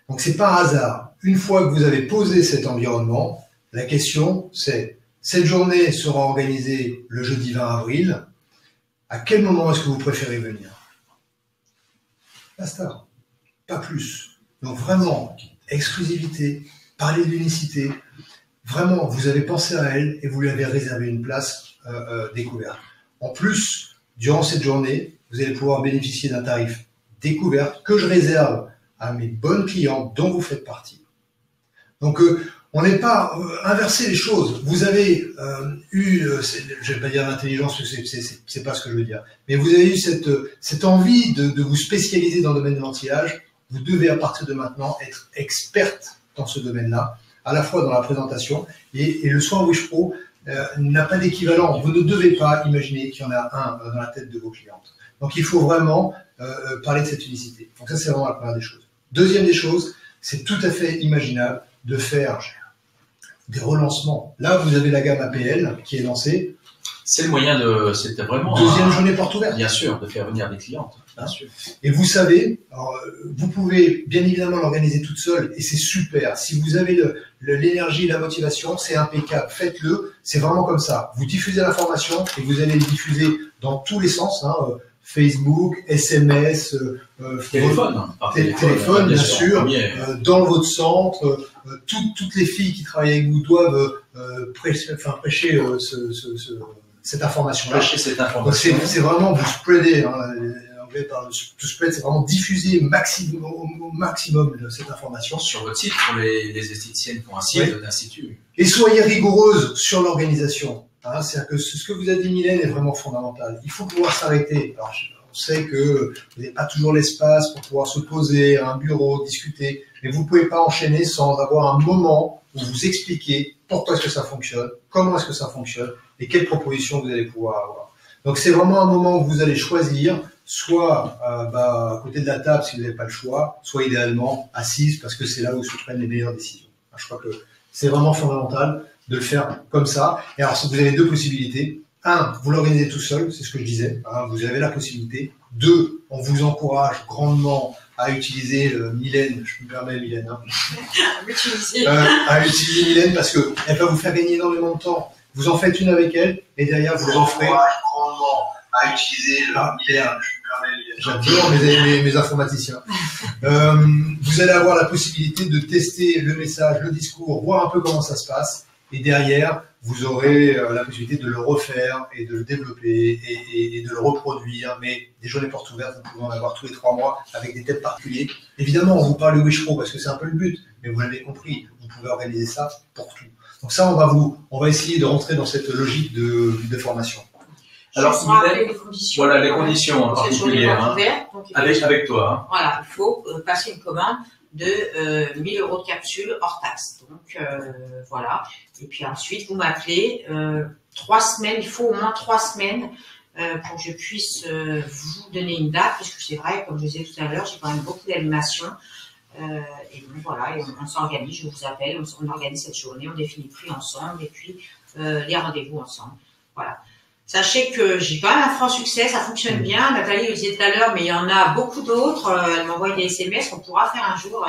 [SPEAKER 1] Donc c'est pas un hasard. Une fois que vous avez posé cet environnement, la question c'est, cette journée sera organisée le jeudi 20 avril, à quel moment est-ce que vous préférez venir? Basta, pas plus. Donc vraiment, exclusivité, parler d'unicité, vraiment, vous avez pensé à elle et vous lui avez réservé une place découverte. En plus, durant cette journée, vous allez pouvoir bénéficier d'un tarif découverte que je réserve à mes bonnes clientes dont vous faites partie. Donc, on n'est pas inversé les choses. Vous avez eu, je vais pas dire l'intelligence, c'est pas ce que je veux dire, mais vous avez eu cette envie de vous spécialiser dans le domaine de l'anti-âge. Vous devez à partir de maintenant être experte dans ce domaine-là, à la fois dans la présentation et le soin Wish Pro n'a pas d'équivalent. Vous ne devez pas imaginer qu'il y en a un dans la tête de vos clientes. Donc il faut vraiment parler de cette unicité. Donc ça c'est vraiment la première des choses. Deuxième des choses, c'est tout à fait imaginable de faire des relancements. Là vous avez la gamme APL qui est lancée.
[SPEAKER 2] C'est le moyen de, c'était vraiment
[SPEAKER 1] deuxième journée porte ouverte.
[SPEAKER 2] Bien sûr, de faire venir des clientes. Bien sûr.
[SPEAKER 1] Et vous savez, alors, vous pouvez bien évidemment l'organiser toute seule et c'est super. Si vous avez l'énergie, la motivation, c'est impeccable. Faites-le. C'est vraiment comme ça. Vous diffusez l'information et vous allez le diffuser dans tous les sens. Hein, Facebook, SMS, téléphone, bien sûr, dans votre centre. Toutes les filles qui travaillent avec vous doivent prêcher cette information-là.
[SPEAKER 2] C'est vraiment
[SPEAKER 1] vous spreadez, hein, par to spread, c'est vraiment diffuser au maximum cette information.
[SPEAKER 2] Sur votre site, pour les esthéticiennes qui ont un site d'institut.
[SPEAKER 1] Et soyez rigoureuse sur l'organisation. Hein, c'est-à-dire que ce que vous a dit Mylène est vraiment fondamental. Il faut pouvoir s'arrêter. Alors, on sait que vous n'avez pas toujours l'espace pour pouvoir se poser à un bureau, discuter, mais vous ne pouvez pas enchaîner sans avoir un moment où vous expliquez pourquoi est-ce que ça fonctionne, comment est-ce que ça fonctionne et quelles propositions vous allez pouvoir avoir. Donc c'est vraiment un moment où vous allez choisir, soit à côté de la table si vous n'avez pas le choix, soit idéalement assise parce que c'est là où se prennent les meilleures décisions. Je crois que c'est vraiment fondamental de le faire comme ça. Et alors vous avez deux possibilités. Un, vous l'organisez tout seul, c'est ce que je disais, hein, vous avez la possibilité. Deux, on vous encourage grandement à utiliser Mylène, je me permets Mylène, hein, à utiliser Mylène parce qu'elle va vous faire gagner énormément de temps. Vous en faites une avec elle et derrière vous en ferez grandement à utiliser Mylène. J'adore mes informaticiens. Vous allez avoir la possibilité de tester le message, le discours, voir un peu comment ça se passe. Et derrière, vous aurez la possibilité de le refaire et de le développer et de le reproduire. Mais des journées portes ouvertes, vous pouvez en avoir tous les 3 mois avec des thèmes particuliers. Évidemment, on vous parle de Wish Pro parce que c'est un peu le but, mais vous l'avez compris, vous pouvez organiser ça pour tout. Donc ça, on va essayer de rentrer dans cette logique de formation.
[SPEAKER 2] Alors, voilà les conditions particulières hein, avec toi. Hein.
[SPEAKER 3] Voilà, il faut passer une commande de 1000 € de capsule hors taxe. Donc voilà. Et puis ensuite, vous m'appelez 3 semaines. Il faut au moins 3 semaines pour que je puisse vous donner une date, puisque c'est vrai, comme je disais tout à l'heure, j'ai quand même beaucoup d'animations. Et donc voilà, et on s'organise. Je vous appelle, on organise cette journée, on définit le prix ensemble et puis les rendez-vous ensemble. Voilà. Sachez que j'ai quand même un franc succès, ça fonctionne bien. Nathalie le disait tout à l'heure, mais il y en a beaucoup d'autres. Elle m'envoie des SMS. On pourra faire un jour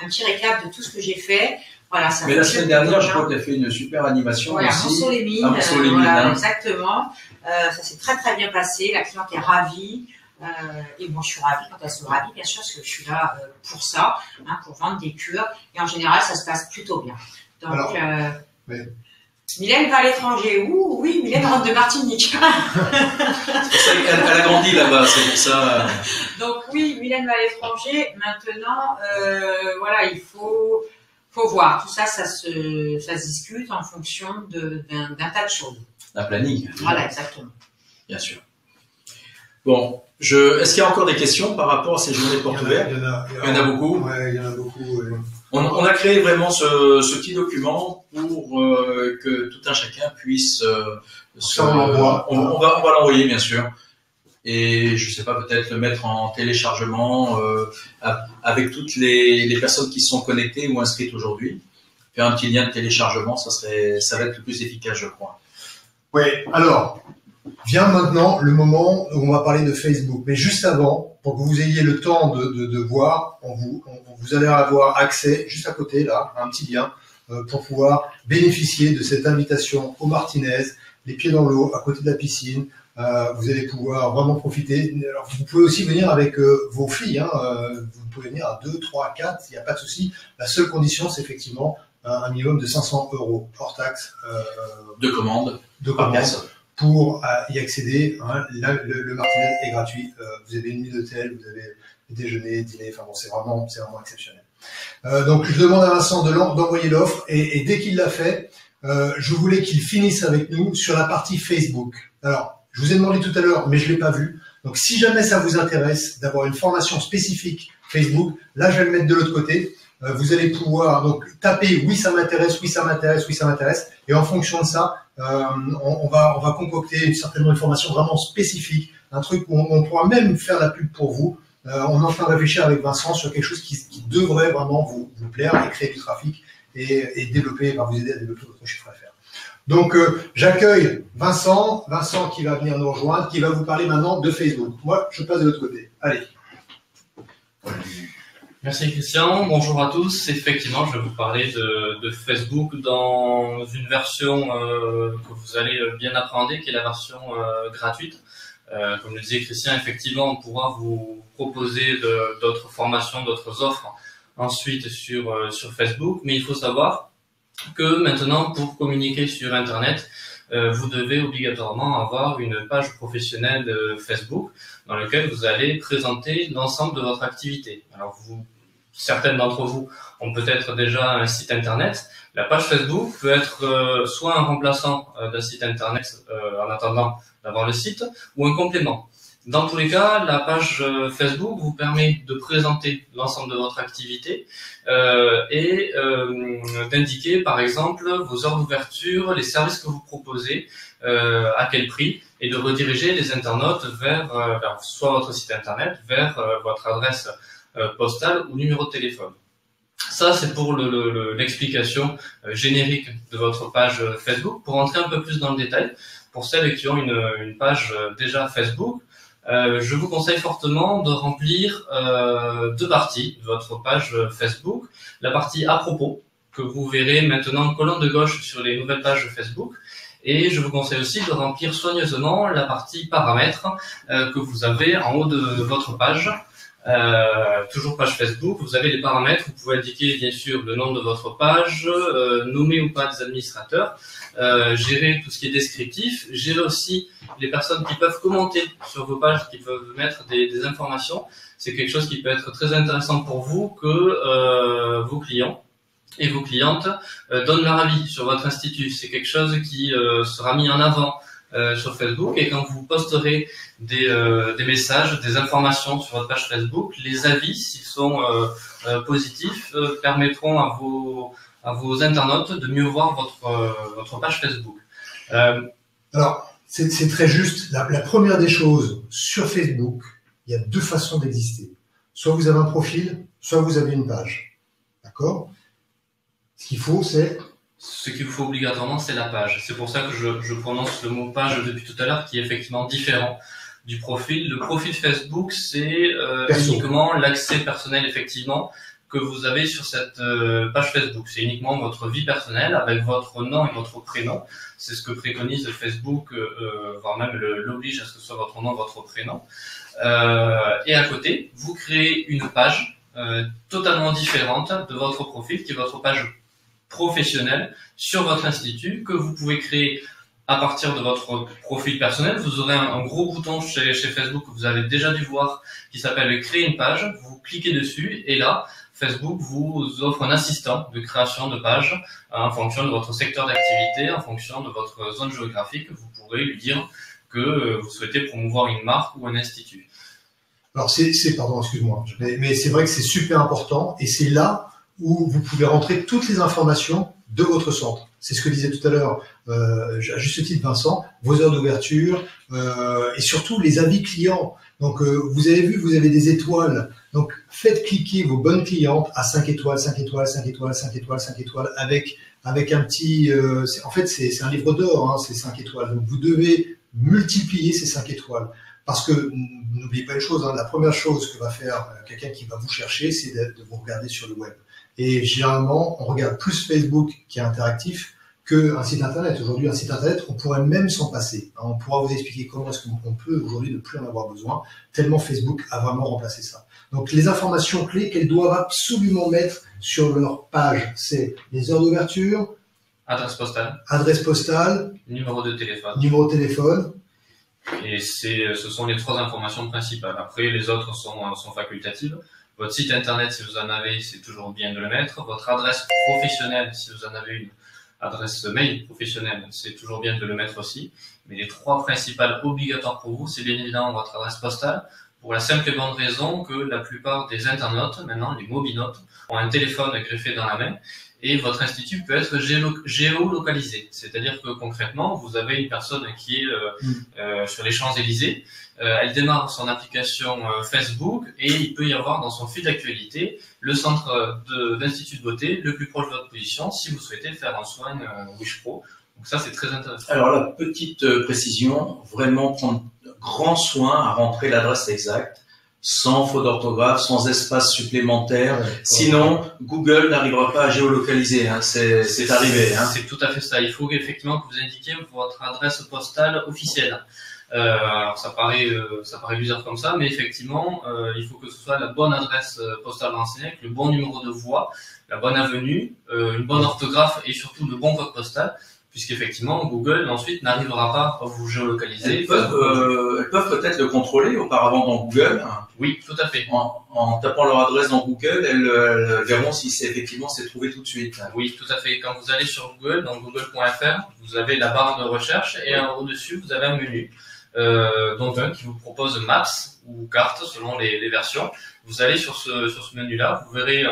[SPEAKER 3] un petit récap de tout ce que j'ai fait. Voilà, ça.
[SPEAKER 2] Mais la semaine dernière, je crois que tu as fait une super animation
[SPEAKER 3] aussi. À Monceau-les-Mines.
[SPEAKER 2] Voilà, hein.
[SPEAKER 3] Exactement. Ça s'est très très bien passé. La cliente est ravie. Et moi, je suis ravie quand elles sont ravies, bien sûr, parce que je suis là pour ça, hein, pour vendre des cures. Et en général, ça se passe plutôt bien. Donc, alors, Mylène va à l'étranger. Ouh, oui, Mylène rentre de Martinique.
[SPEAKER 2] C'est pour ça qu'elle a grandi là-bas, c'est pour ça.
[SPEAKER 3] Donc oui, Mylène va à l'étranger. Maintenant, voilà, il faut voir. Tout ça, ça se discute en fonction d'un tas de choses.
[SPEAKER 2] Un planning.
[SPEAKER 3] Voilà, exactement.
[SPEAKER 2] Bien sûr. Bon, est-ce qu'il y a encore des questions par rapport à ces journées portes ouvertes? Il y en a beaucoup.
[SPEAKER 1] Ouais, il y en a beaucoup. Ouais.
[SPEAKER 2] On a créé vraiment ce petit document pour que tout un chacun puisse. On va l'envoyer bien sûr. Et je sais pas, peut-être le mettre en téléchargement avec toutes les personnes qui sont connectées ou inscrites aujourd'hui. Faire un petit lien de téléchargement, ça va être le plus efficace, je crois.
[SPEAKER 1] Oui. Alors. Vient maintenant le moment où on va parler de Facebook. Mais juste avant, pour que vous ayez le temps de voir, vous allez avoir accès, juste à côté, là, à un petit lien, pour pouvoir bénéficier de cette invitation au Martinez, les pieds dans l'eau, à côté de la piscine. Vous allez pouvoir vraiment profiter. Alors, vous pouvez aussi venir avec vos filles. Hein, vous pouvez venir à 2, 3, 4, il n'y a pas de souci. La seule condition, c'est effectivement un minimum de 500 € hors taxe.
[SPEAKER 2] De commande. Par personne.
[SPEAKER 1] Pour y accéder, hein, le Martinez est gratuit. Vous avez une nuit d'hôtel, vous avez déjeuner, dîner. Enfin bon, c'est vraiment exceptionnel. Donc je demande à Vincent d'envoyer l'offre et dès qu'il l'a fait, je voulais qu'il finisse avec nous sur la partie Facebook. Alors je vous ai demandé tout à l'heure, mais je l'ai pas vu. Donc si jamais ça vous intéresse d'avoir une formation spécifique Facebook, là je vais le mettre de l'autre côté. Vous allez pouvoir donc taper oui ça m'intéresse, oui ça m'intéresse, oui ça m'intéresse, et en fonction de ça, on va concocter certainement une formation vraiment spécifique, un truc où on pourra même faire la pub pour vous. On est en train de réfléchir avec Vincent sur quelque chose qui devrait vraiment vous plaire et créer du trafic et développer, vous aider à développer votre chiffre d'affaires. Donc j'accueille Vincent qui va venir nous rejoindre, qui va vous parler maintenant de Facebook. Moi je passe de l'autre côté. Allez.
[SPEAKER 4] Merci Christian, bonjour à tous. Effectivement, je vais vous parler de Facebook dans une version que vous allez bien appréhender, qui est la version gratuite. Comme le disait Christian, effectivement, on pourra vous proposer d'autres formations, d'autres offres ensuite sur Facebook. Mais il faut savoir que maintenant, pour communiquer sur Internet, vous devez obligatoirement avoir une page professionnelle Facebook dans laquelle vous allez présenter l'ensemble de votre activité. Alors certaines d'entre vous ont peut-être déjà un site internet. La page Facebook peut être soit un remplaçant d'un site internet en attendant d'avoir le site, ou un complément. Dans tous les cas, la page Facebook vous permet de présenter l'ensemble de votre activité et d'indiquer par exemple vos heures d'ouverture, les services que vous proposez, à quel prix, et de rediriger les internautes vers soit votre site internet, vers votre adresse postale ou numéro de téléphone. Ça, c'est pour l'explication générique de votre page Facebook. Pour entrer un peu plus dans le détail, pour celles qui ont une page déjà Facebook, je vous conseille fortement de remplir deux parties de votre page Facebook. La partie à propos, que vous verrez maintenant en colonne de gauche sur les nouvelles pages Facebook. Et je vous conseille aussi de remplir soigneusement la partie paramètres que vous avez en haut de votre page. Toujours page Facebook, vous avez les paramètres, vous pouvez indiquer bien sûr le nom de votre page, nommer ou pas des administrateurs, gérer tout ce qui est descriptif, gérer aussi les personnes qui peuvent commenter sur vos pages, qui peuvent mettre des informations. C'est quelque chose qui peut être très intéressant pour vous que vos clients et vos clientes donnent leur avis sur votre institut. C'est quelque chose qui sera mis en avant sur Facebook, et quand vous posterez des messages, des informations sur votre page Facebook, les avis, s'ils sont positifs, permettront à vos internautes de mieux voir votre page Facebook.
[SPEAKER 1] Alors, c'est très juste. La première des choses, sur Facebook, il y a deux façons d'exister. Soit vous avez un profil, soit vous avez une page. D'accord? Ce qu'il faut, c'est...
[SPEAKER 4] Ce qu'il vous faut obligatoirement, c'est la page. C'est pour ça que je prononce le mot page depuis tout à l'heure, qui est effectivement différent du profil. Le profil Facebook, c'est uniquement l'accès personnel, effectivement, que vous avez sur cette page Facebook. C'est uniquement votre vie personnelle avec votre nom et votre prénom. C'est ce que préconise Facebook, voire même l'oblige à ce que ce soit votre nom, votre prénom. Et à côté, vous créez une page totalement différente de votre profil, qui est votre page professionnelle sur votre institut, que vous pouvez créer à partir de votre profil personnel. Vous aurez un gros bouton chez Facebook que vous avez déjà dû voir, qui s'appelle créer une page. Vous cliquez dessus et là, Facebook vous offre un assistant de création de page en fonction de votre secteur d'activité, en fonction de votre zone géographique. Vous pourrez lui dire que vous souhaitez promouvoir une marque ou un institut.
[SPEAKER 1] Alors pardon, excuse-moi, mais c'est vrai que c'est super important, et c'est là où vous pouvez rentrer toutes les informations de votre centre. C'est ce que disait tout à l'heure, à juste titre Vincent, vos heures d'ouverture et surtout les avis clients. Donc vous avez vu, vous avez des étoiles. Donc faites cliquer vos bonnes clientes à 5 étoiles, 5 étoiles, 5 étoiles, 5 étoiles, 5 étoiles, avec un petit... en fait, c'est un livre d'or, hein, ces 5 étoiles. Donc vous devez multiplier ces 5 étoiles. Parce que, n'oubliez pas une chose, hein, la première chose que va faire quelqu'un qui va vous chercher, c'est de vous regarder sur le web. Et généralement, on regarde plus Facebook qui est interactif qu'un site internet. Aujourd'hui, un site internet, on pourrait même s'en passer. On pourra vous expliquer comment est-ce qu'on peut aujourd'hui ne plus en avoir besoin, tellement Facebook a vraiment remplacé ça. Donc, les informations clés qu'elles doivent absolument mettre sur leur page, c'est les heures d'ouverture,
[SPEAKER 4] adresse
[SPEAKER 1] postale,
[SPEAKER 4] numéro de
[SPEAKER 1] téléphone.
[SPEAKER 4] Et ce sont les trois informations principales. Après, les autres sont facultatives. Votre site internet, si vous en avez, c'est toujours bien de le mettre. Votre adresse professionnelle, si vous en avez une, adresse mail professionnelle, c'est toujours bien de le mettre aussi. Mais les trois principales obligatoires pour vous, c'est bien évidemment votre adresse postale, pour la simple et bonne raison que la plupart des internautes, maintenant les mobinautes, ont un téléphone greffé dans la main, et votre institut peut être géolocalisé. C'est-à-dire que concrètement, vous avez une personne qui est sur les Champs-Élysées, elle démarre son application Facebook, et il peut y avoir dans son fil d'actualité le centre d'institut de beauté le plus proche de votre position si vous souhaitez faire un soin Wish Pro. Donc ça, c'est très intéressant.
[SPEAKER 2] Alors la petite précision, vraiment prendre grand soin à rentrer l'adresse exacte, sans faute d'orthographe, sans espace supplémentaire. Sinon, Google n'arrivera pas à géolocaliser. Hein. C'est arrivé. Hein.
[SPEAKER 4] C'est tout à fait ça. Il faut effectivement que vous indiquiez votre adresse postale officielle. Alors ça paraît bizarre comme ça, mais effectivement, il faut que ce soit la bonne adresse postale renseignée, avec le bon numéro de voie, la bonne avenue, une bonne orthographe et surtout le bon code postal, puisqu'effectivement Google ensuite n'arrivera pas à vous géolocaliser.
[SPEAKER 2] Elles peuvent peut-être le contrôler auparavant dans Google.
[SPEAKER 4] Oui, tout à fait.
[SPEAKER 2] En tapant leur adresse dans Google, elles verront si c'est effectivement c'est trouvé tout de suite.
[SPEAKER 4] Oui, tout à fait. Quand vous allez sur Google, dans google.fr, vous avez la barre de recherche et au-dessus, vous avez un menu, dont un qui vous propose Maps ou carte selon les versions. Vous allez sur ce menu-là, vous verrez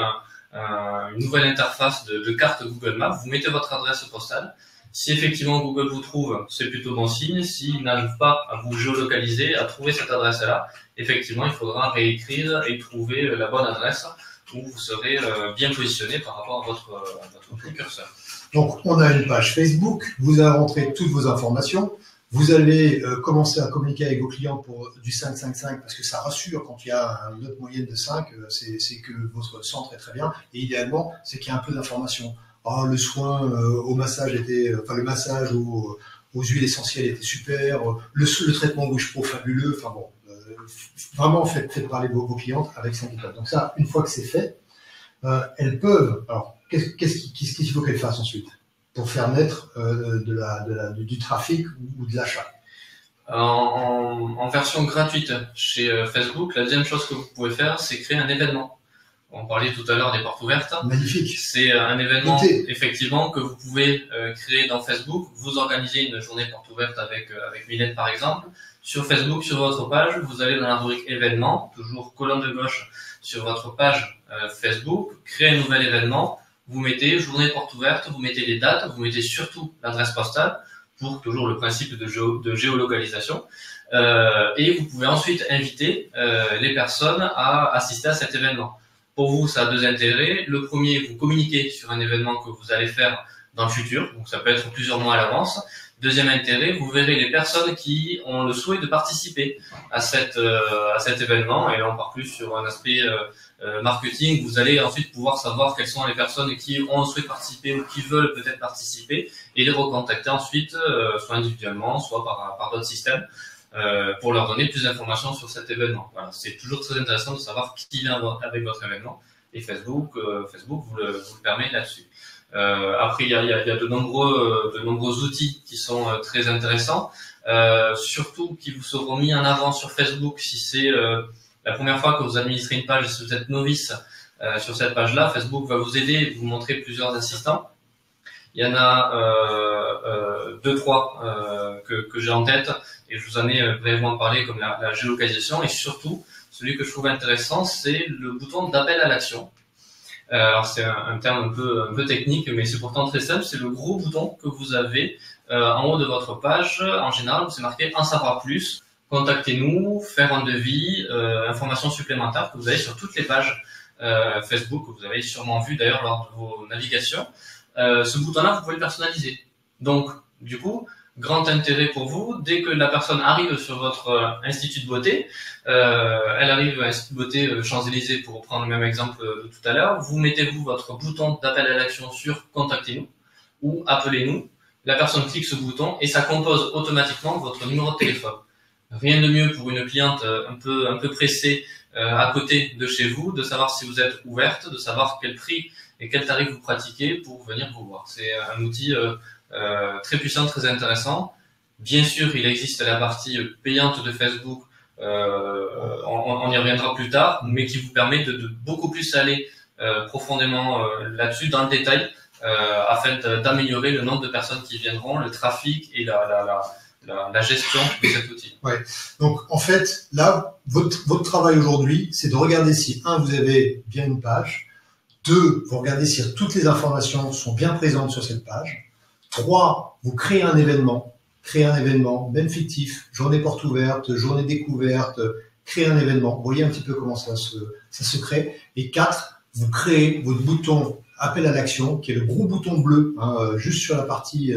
[SPEAKER 4] une nouvelle interface de carte Google Maps. Vous mettez votre adresse postale. Si effectivement Google vous trouve, c'est plutôt bon signe. S'il n'arrive pas à vous géolocaliser, à trouver cette adresse-là, effectivement, il faudra réécrire et trouver la bonne adresse où vous serez bien positionné par rapport à votre curseur.
[SPEAKER 1] Donc, on a une page Facebook, vous avez rentré toutes vos informations, vous allez commencer à communiquer avec vos clients pour du 5-5-5 parce que ça rassure quand il y a une note moyenne de 5, c'est que votre centre est très bien et idéalement, c'est qu'il y a un peu d'informations. Oh, le soin au massage était, le massage aux huiles essentielles était super, le traitement Rouge Pro fabuleux, enfin bon, vraiment faites parler vos clientes avec 5 étoiles. Donc ça, une fois que c'est fait, elles peuvent, alors qu'est-ce qu'il faut qu'elles fassent ensuite pour faire naître du trafic ou de l'achat?
[SPEAKER 4] En version gratuite chez Facebook, la deuxième chose que vous pouvez faire, c'est créer un événement. On parlait tout à l'heure des portes ouvertes.
[SPEAKER 1] Magnifique.
[SPEAKER 4] C'est un événement effectivement que vous pouvez créer dans Facebook. Vous organisez une journée porte ouverte avec Mylène par exemple. Sur Facebook, sur votre page, vous allez dans la rubrique événements, toujours colonne de gauche sur votre page Facebook, créer un nouvel événement. Vous mettez journée porte ouverte, vous mettez les dates, vous mettez surtout l'adresse postale pour toujours le principe de géolocalisation. Et vous pouvez ensuite inviter les personnes à assister à cet événement. Pour vous, ça a deux intérêts. Le premier, vous communiquez sur un événement que vous allez faire dans le futur, donc ça peut être plusieurs mois à l'avance. Deuxième intérêt, vous verrez les personnes qui ont le souhait de participer à cet événement. Et là, on part plus sur un aspect marketing. Vous allez ensuite pouvoir savoir quelles sont les personnes qui ont le souhait de participer ou qui veulent peut-être participer et les recontacter ensuite, soit individuellement, soit par d'autres systèmes. Pour leur donner plus d'informations sur cet événement. Voilà, c'est toujours très intéressant de savoir qui vient avec votre événement et Facebook vous le permet là-dessus. Après, il y a de nombreux outils qui sont très intéressants, surtout qui vous seront mis en avant sur Facebook si c'est la première fois que vous administrez une page et si vous êtes novice sur cette page-là. Facebook va vous aider, vous montrer plusieurs assistants. Il y en a 2-3 que j'ai en tête et je vous en ai brièvement parlé comme la géolocalisation et surtout celui que je trouve intéressant c'est le bouton d'appel à l'action. Alors c'est un terme un peu technique mais c'est pourtant très simple, c'est le gros bouton que vous avez en haut de votre page. En général c'est marqué en savoir plus, contactez-nous, faire un devis, informations supplémentaires que vous avez sur toutes les pages Facebook que vous avez sûrement vu d'ailleurs lors de vos navigations. Ce bouton-là, vous pouvez le personnaliser. Donc, du coup, grand intérêt pour vous, dès que la personne arrive sur votre institut de beauté, elle arrive à l'Institut de beauté Champs-Élysées pour reprendre le même exemple de tout à l'heure, vous mettez-vous votre bouton d'appel à l'action sur Contactez-nous ou Appelez-nous. La personne clique ce bouton et ça compose automatiquement votre numéro de téléphone. Rien de mieux pour une cliente un peu pressée à côté de chez vous, de savoir si vous êtes ouverte, de savoir quel prix et quel tarif vous pratiquez pour venir vous voir. C'est un outil très puissant, très intéressant. Bien sûr, il existe la partie payante de Facebook, on y reviendra plus tard, mais qui vous permet de beaucoup plus aller profondément là-dessus, dans le détail, afin d'améliorer le nombre de personnes qui viendront, le trafic et la gestion de cet outil.
[SPEAKER 1] Ouais. Donc, en fait, là, votre travail aujourd'hui, c'est de regarder si, vous avez bien une page, 2, vous regardez si toutes les informations sont bien présentes sur cette page. 3, vous créez un événement, même fictif, journée porte ouverte, journée découverte, créez un événement. Vous voyez un petit peu comment ça se crée. Et 4, vous créez votre bouton appel à l'action, qui est le gros bouton bleu, juste sur la partie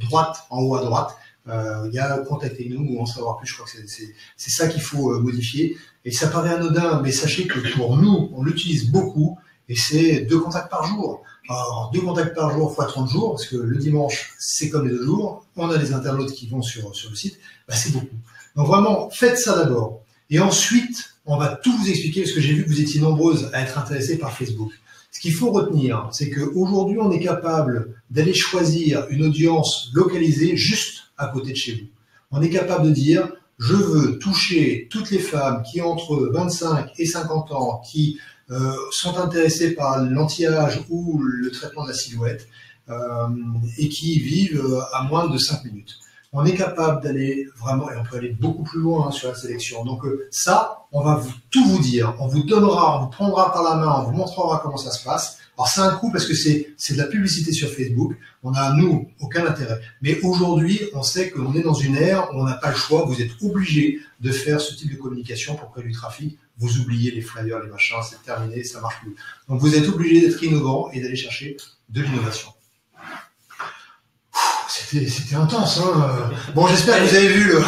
[SPEAKER 1] droite, en haut à droite. Il y a contactez-nous ou en savoir plus, je crois que c'est ça qu'il faut modifier. Et ça paraît anodin, mais sachez que pour nous, on l'utilise beaucoup. Et c'est 2 contacts par jour. Alors, 2 contacts par jour fois 30 jours, parce que le dimanche, c'est comme les 2 jours. On a des internautes qui vont sur le site. C'est beaucoup. Donc vraiment, faites ça d'abord. Et ensuite, on va tout vous expliquer, parce que j'ai vu que vous étiez nombreuses à être intéressées par Facebook. Ce qu'il faut retenir, c'est qu'aujourd'hui, on est capable d'aller choisir une audience localisée juste à côté de chez vous. On est capable de dire, je veux toucher toutes les femmes qui ont entre 25 et 50 ans, qui sont intéressées par l'anti-âge ou le traitement de la silhouette, et qui vivent à moins de 5 minutes. On est capable d'aller vraiment, et on peut aller beaucoup plus loin hein, sur la sélection. Donc ça, on va tout vous dire. On vous donnera, on vous prendra par la main, on vous montrera comment ça se passe. Alors c'est un coût parce que c'est de la publicité sur Facebook. On a, nous, aucun intérêt. Mais aujourd'hui, on sait qu'on est dans une ère où on n'a pas le choix. Vous êtes obligé de faire ce type de communication pour créer du trafic. Vous oubliez les flyers, les machins, c'est terminé, ça marche plus. Donc vous êtes obligé d'être innovant et d'aller chercher de l'innovation. C'était intense, hein. Bon, j'espère que vous avez vu le.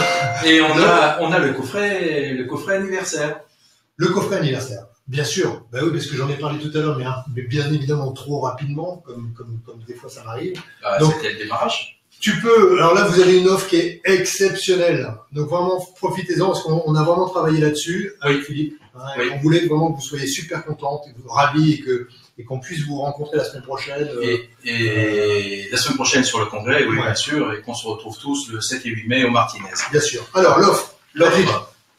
[SPEAKER 2] Et on a le coffret anniversaire.
[SPEAKER 1] Le coffret anniversaire, bien sûr. Ben oui, parce que j'en ai parlé tout à l'heure, mais bien évidemment trop rapidement, comme des fois ça m'arrive.
[SPEAKER 2] Donc c'était le démarrage.
[SPEAKER 1] Tu peux. Alors là, vous avez une offre qui est exceptionnelle. Donc vraiment, profitez-en parce qu'on a vraiment travaillé là-dessus avec Philippe. Hein, oui. On voulait vraiment que vous soyez super contente, et ravis et qu'on puisse vous rencontrer la semaine prochaine.
[SPEAKER 2] Et la semaine prochaine sur le congrès, oui, ouais. Bien sûr, et qu'on se retrouve tous le 7 et 8 mai au Martinez.
[SPEAKER 1] Bien sûr. Alors, l'offre.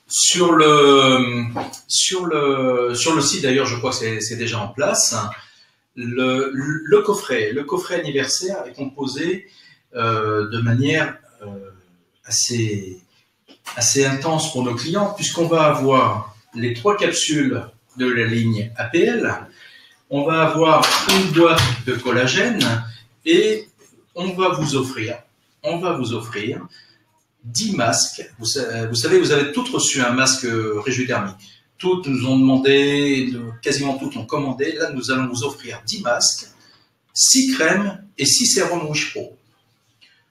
[SPEAKER 2] Sur le site, d'ailleurs, je crois que c'est déjà en place. Le coffret anniversaire est composé de manière assez intense pour nos clients, puisqu'on va avoir les 3 capsules de la ligne APL. On va avoir une boîte de collagène et on va vous offrir 10 masques. Vous savez, vous avez toutes reçu un masque Réjudermie. Toutes nous ont demandé, quasiment toutes ont commandé. Là, nous allons vous offrir 10 masques, 6 crèmes et 6 sérums Wish Pro.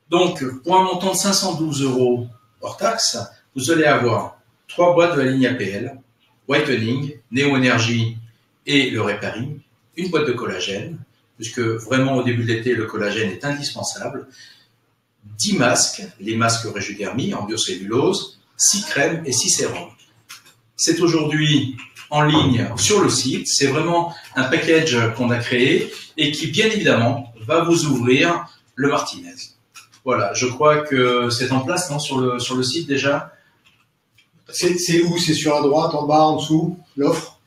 [SPEAKER 2] Donc, pour un montant de 512 € hors taxe, vous allez avoir 3 boîtes de la ligne APL, Whitening, Neo Energy et le Réparing, une boîte de collagène, puisque vraiment au début de l'été, le collagène est indispensable, 10 masques, les masques Réjudermie en biocellulose, 6 crèmes et 6 sérums. C'est aujourd'hui en ligne sur le site, c'est vraiment un package qu'on a créé et qui, bien évidemment, va vous ouvrir le Martinez. Voilà, je crois que c'est en place non, sur le site déjà.
[SPEAKER 1] C'est où? C'est sur la droite, en bas, en dessous, l'offre?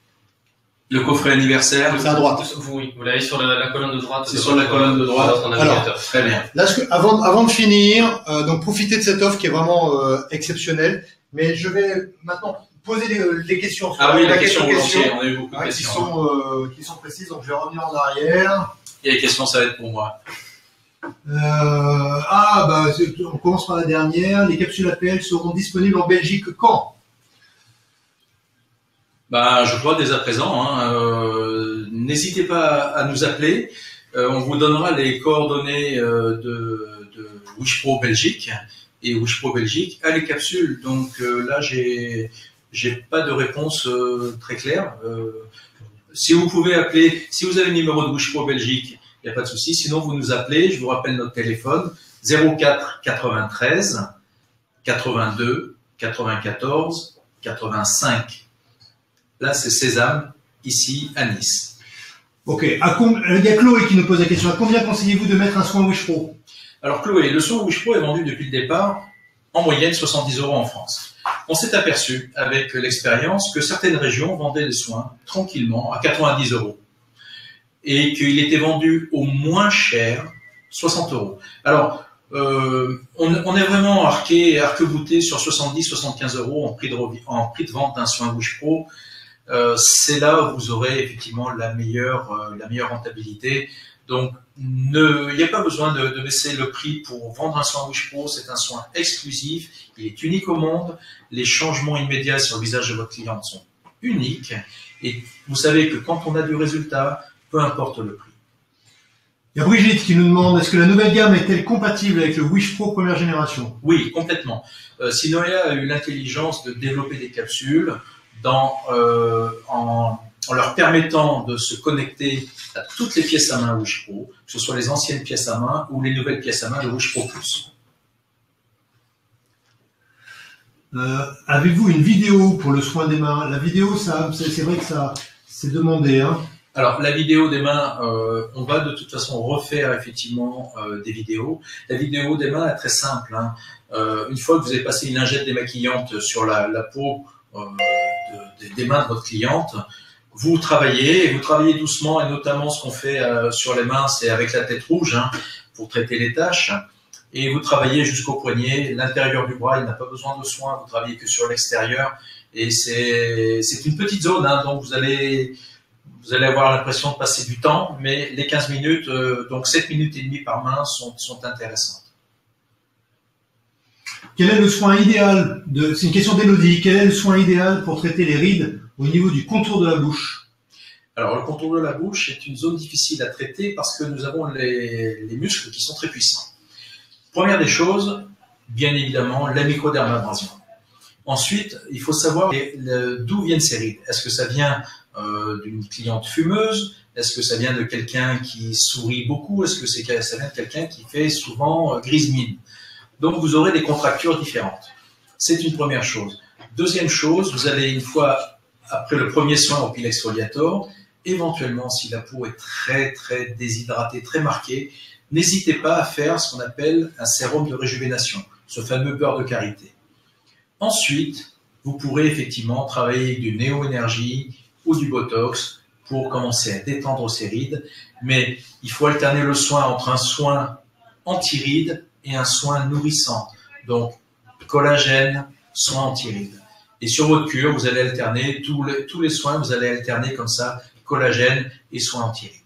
[SPEAKER 2] Le coffret anniversaire.
[SPEAKER 1] C'est à droite.
[SPEAKER 4] Oui, vous l'avez sur la colonne de droite.
[SPEAKER 2] C'est sur la colonne de droite.
[SPEAKER 1] Alors,
[SPEAKER 2] très bien.
[SPEAKER 1] Là, avant de finir, donc profitez de cette offre qui est vraiment exceptionnelle. Mais je vais maintenant poser les questions.
[SPEAKER 2] Ah oui, les questions, on a eu beaucoup de questions.
[SPEAKER 1] Qui sont précises, donc je vais revenir en arrière.
[SPEAKER 2] Et les questions, ça va être pour moi.
[SPEAKER 1] On commence par la dernière. Les capsules APL seront disponibles en Belgique quand?
[SPEAKER 2] Je crois dès à présent. Hein, n'hésitez pas à nous appeler. On vous donnera les coordonnées de Wish Pro Belgique et Wish Pro Belgique à les capsules. Donc là, j'ai pas de réponse très claire. Si vous pouvez appeler, si vous avez le numéro de Wish Pro Belgique, il n'y a pas de souci. Sinon, vous nous appelez. Je vous rappelle notre téléphone 04 93 82 94 85. Là, c'est Sésame, ici, à Nice.
[SPEAKER 1] Ok. Il y a Chloé qui nous pose la question. À combien conseillez-vous de mettre un soin Wish Pro?
[SPEAKER 2] Alors, Chloé, le soin Wish Pro est vendu depuis le départ, en moyenne, 70 € en France. On s'est aperçu, avec l'expérience, que certaines régions vendaient des soins tranquillement à 90 €. Et qu'il était vendu au moins cher, 60 €. Alors, on est vraiment arc-bouté sur 70-75 € en prix de vente d'un soin Wish Pro. C'est là où vous aurez effectivement la meilleure rentabilité. Donc, il n'y a pas besoin de baisser le prix pour vendre un soin Wish Pro. C'est un soin exclusif, il est unique au monde. Les changements immédiats sur le visage de votre cliente sont uniques. Et vous savez que quand on a du résultat, peu importe le prix.
[SPEAKER 1] Il y a Brigitte qui nous demande, est-ce que la nouvelle gamme est-elle compatible avec le Wish Pro première génération?
[SPEAKER 2] Oui, complètement. Sinoea a eu l'intelligence de développer des capsules en leur permettant de se connecter à toutes les pièces à main Wish Pro, que ce soit les anciennes pièces à main ou les nouvelles pièces à main de Wish Pro Plus.
[SPEAKER 1] Avez-vous une vidéo pour le soin des mains? La vidéo, c'est vrai que ça, c'est demandé, hein.
[SPEAKER 2] Alors, la vidéo des mains, on va de toute façon refaire effectivement des vidéos. La vidéo des mains est très simple, hein. Une fois que vous avez passé une lingette démaquillante sur la peau des mains de votre cliente, vous travaillez doucement, et notamment ce qu'on fait sur les mains, c'est avec la tête rouge, hein, pour traiter les taches. Et vous travaillez jusqu'au poignet. L'intérieur du bras, il n'a pas besoin de soin, vous travaillez que sur l'extérieur. Et c'est une petite zone, hein, donc vous allez avoir l'impression de passer du temps, mais les 15 minutes, donc 7 minutes et demie par main sont intéressantes.
[SPEAKER 1] Quel est le soin idéal c'est une question d'Élodie. Quel est le soin idéal pour traiter les rides au niveau du contour de la bouche?
[SPEAKER 2] Alors, le contour de la bouche est une zone difficile à traiter parce que nous avons les muscles qui sont très puissants. Première des choses, bien évidemment, la microdermabrasion. Ensuite, il faut savoir d'où viennent ces rides. Est-ce que ça vient d'une cliente fumeuse? Est-ce que ça vient de quelqu'un qui sourit beaucoup? Est-ce que ça vient de quelqu'un qui fait souvent grise mine? Donc, vous aurez des contractures différentes. C'est une première chose. Deuxième chose, vous allez, une fois après le premier soin au peel exfoliator, éventuellement, si la peau est très, très déshydratée, très marquée, n'hésitez pas à faire ce qu'on appelle un sérum de réjuvénation, ce fameux beurre de karité. Ensuite, vous pourrez effectivement travailler avec du néo-énergie ou du botox pour commencer à détendre ces rides, mais il faut alterner le soin entre un soin anti-rides et un soin nourrissant. Donc, collagène, soin anti-rides. Et sur votre cure, vous allez alterner tous les soins, vous allez alterner comme ça, collagène et soins anti-rides.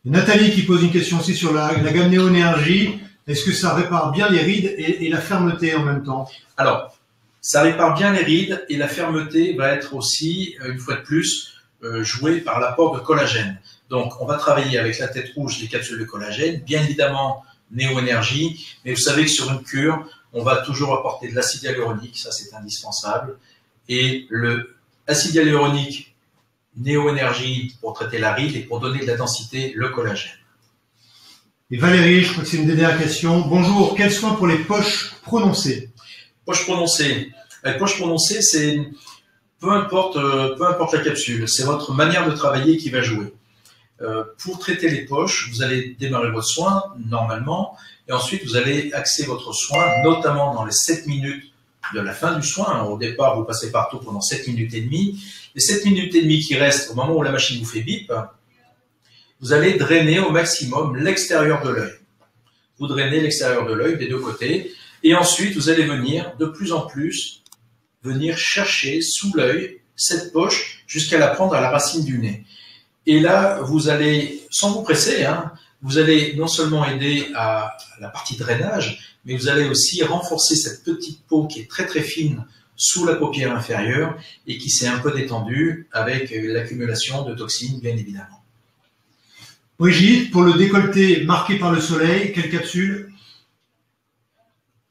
[SPEAKER 1] Nathalie qui pose une question aussi sur la gamme Néo-Énergie. Est-ce que ça répare bien les rides et la fermeté en même temps?
[SPEAKER 2] Alors, ça répare bien les rides et la fermeté va être aussi, une fois de plus, jouée par l'apport de collagène. Donc, on va travailler avec la tête rouge des capsules de collagène, bien évidemment Néo-Énergie, mais vous savez que sur une cure, on va toujours apporter de l'acide hyaluronique, ça c'est indispensable, et le acide hyaluronique Néo-Énergie pour traiter la ride et pour donner de la densité, le collagène.
[SPEAKER 1] Et Valérie, je crois que c'est une dernière question. Bonjour, quels soins pour les poches prononcées?
[SPEAKER 2] Poche prononcée. La poche prononcée, c'est peu importe la capsule, c'est votre manière de travailler qui va jouer. Pour traiter les poches, vous allez démarrer votre soin normalement et ensuite vous allez axer votre soin, notamment dans les 7 minutes de la fin du soin. Au départ, vous passez partout pendant 7 minutes et demie. Les 7 minutes et demie qui restent au moment où la machine vous fait bip, vous allez drainer au maximum l'extérieur de l'œil. Vous drainez l'extérieur de l'œil des deux côtés et ensuite vous allez venir de plus en plus chercher sous l'œil cette poche jusqu'à la prendre à la racine du nez. Et là, vous allez, sans vous presser, hein, vous allez non seulement aider à la partie drainage, mais vous allez aussi renforcer cette petite peau qui est très très fine sous la paupière inférieure et qui s'est un peu détendue avec l'accumulation de toxines, bien évidemment.
[SPEAKER 1] Brigitte, pour le décolleté marqué par le soleil, quelle capsule?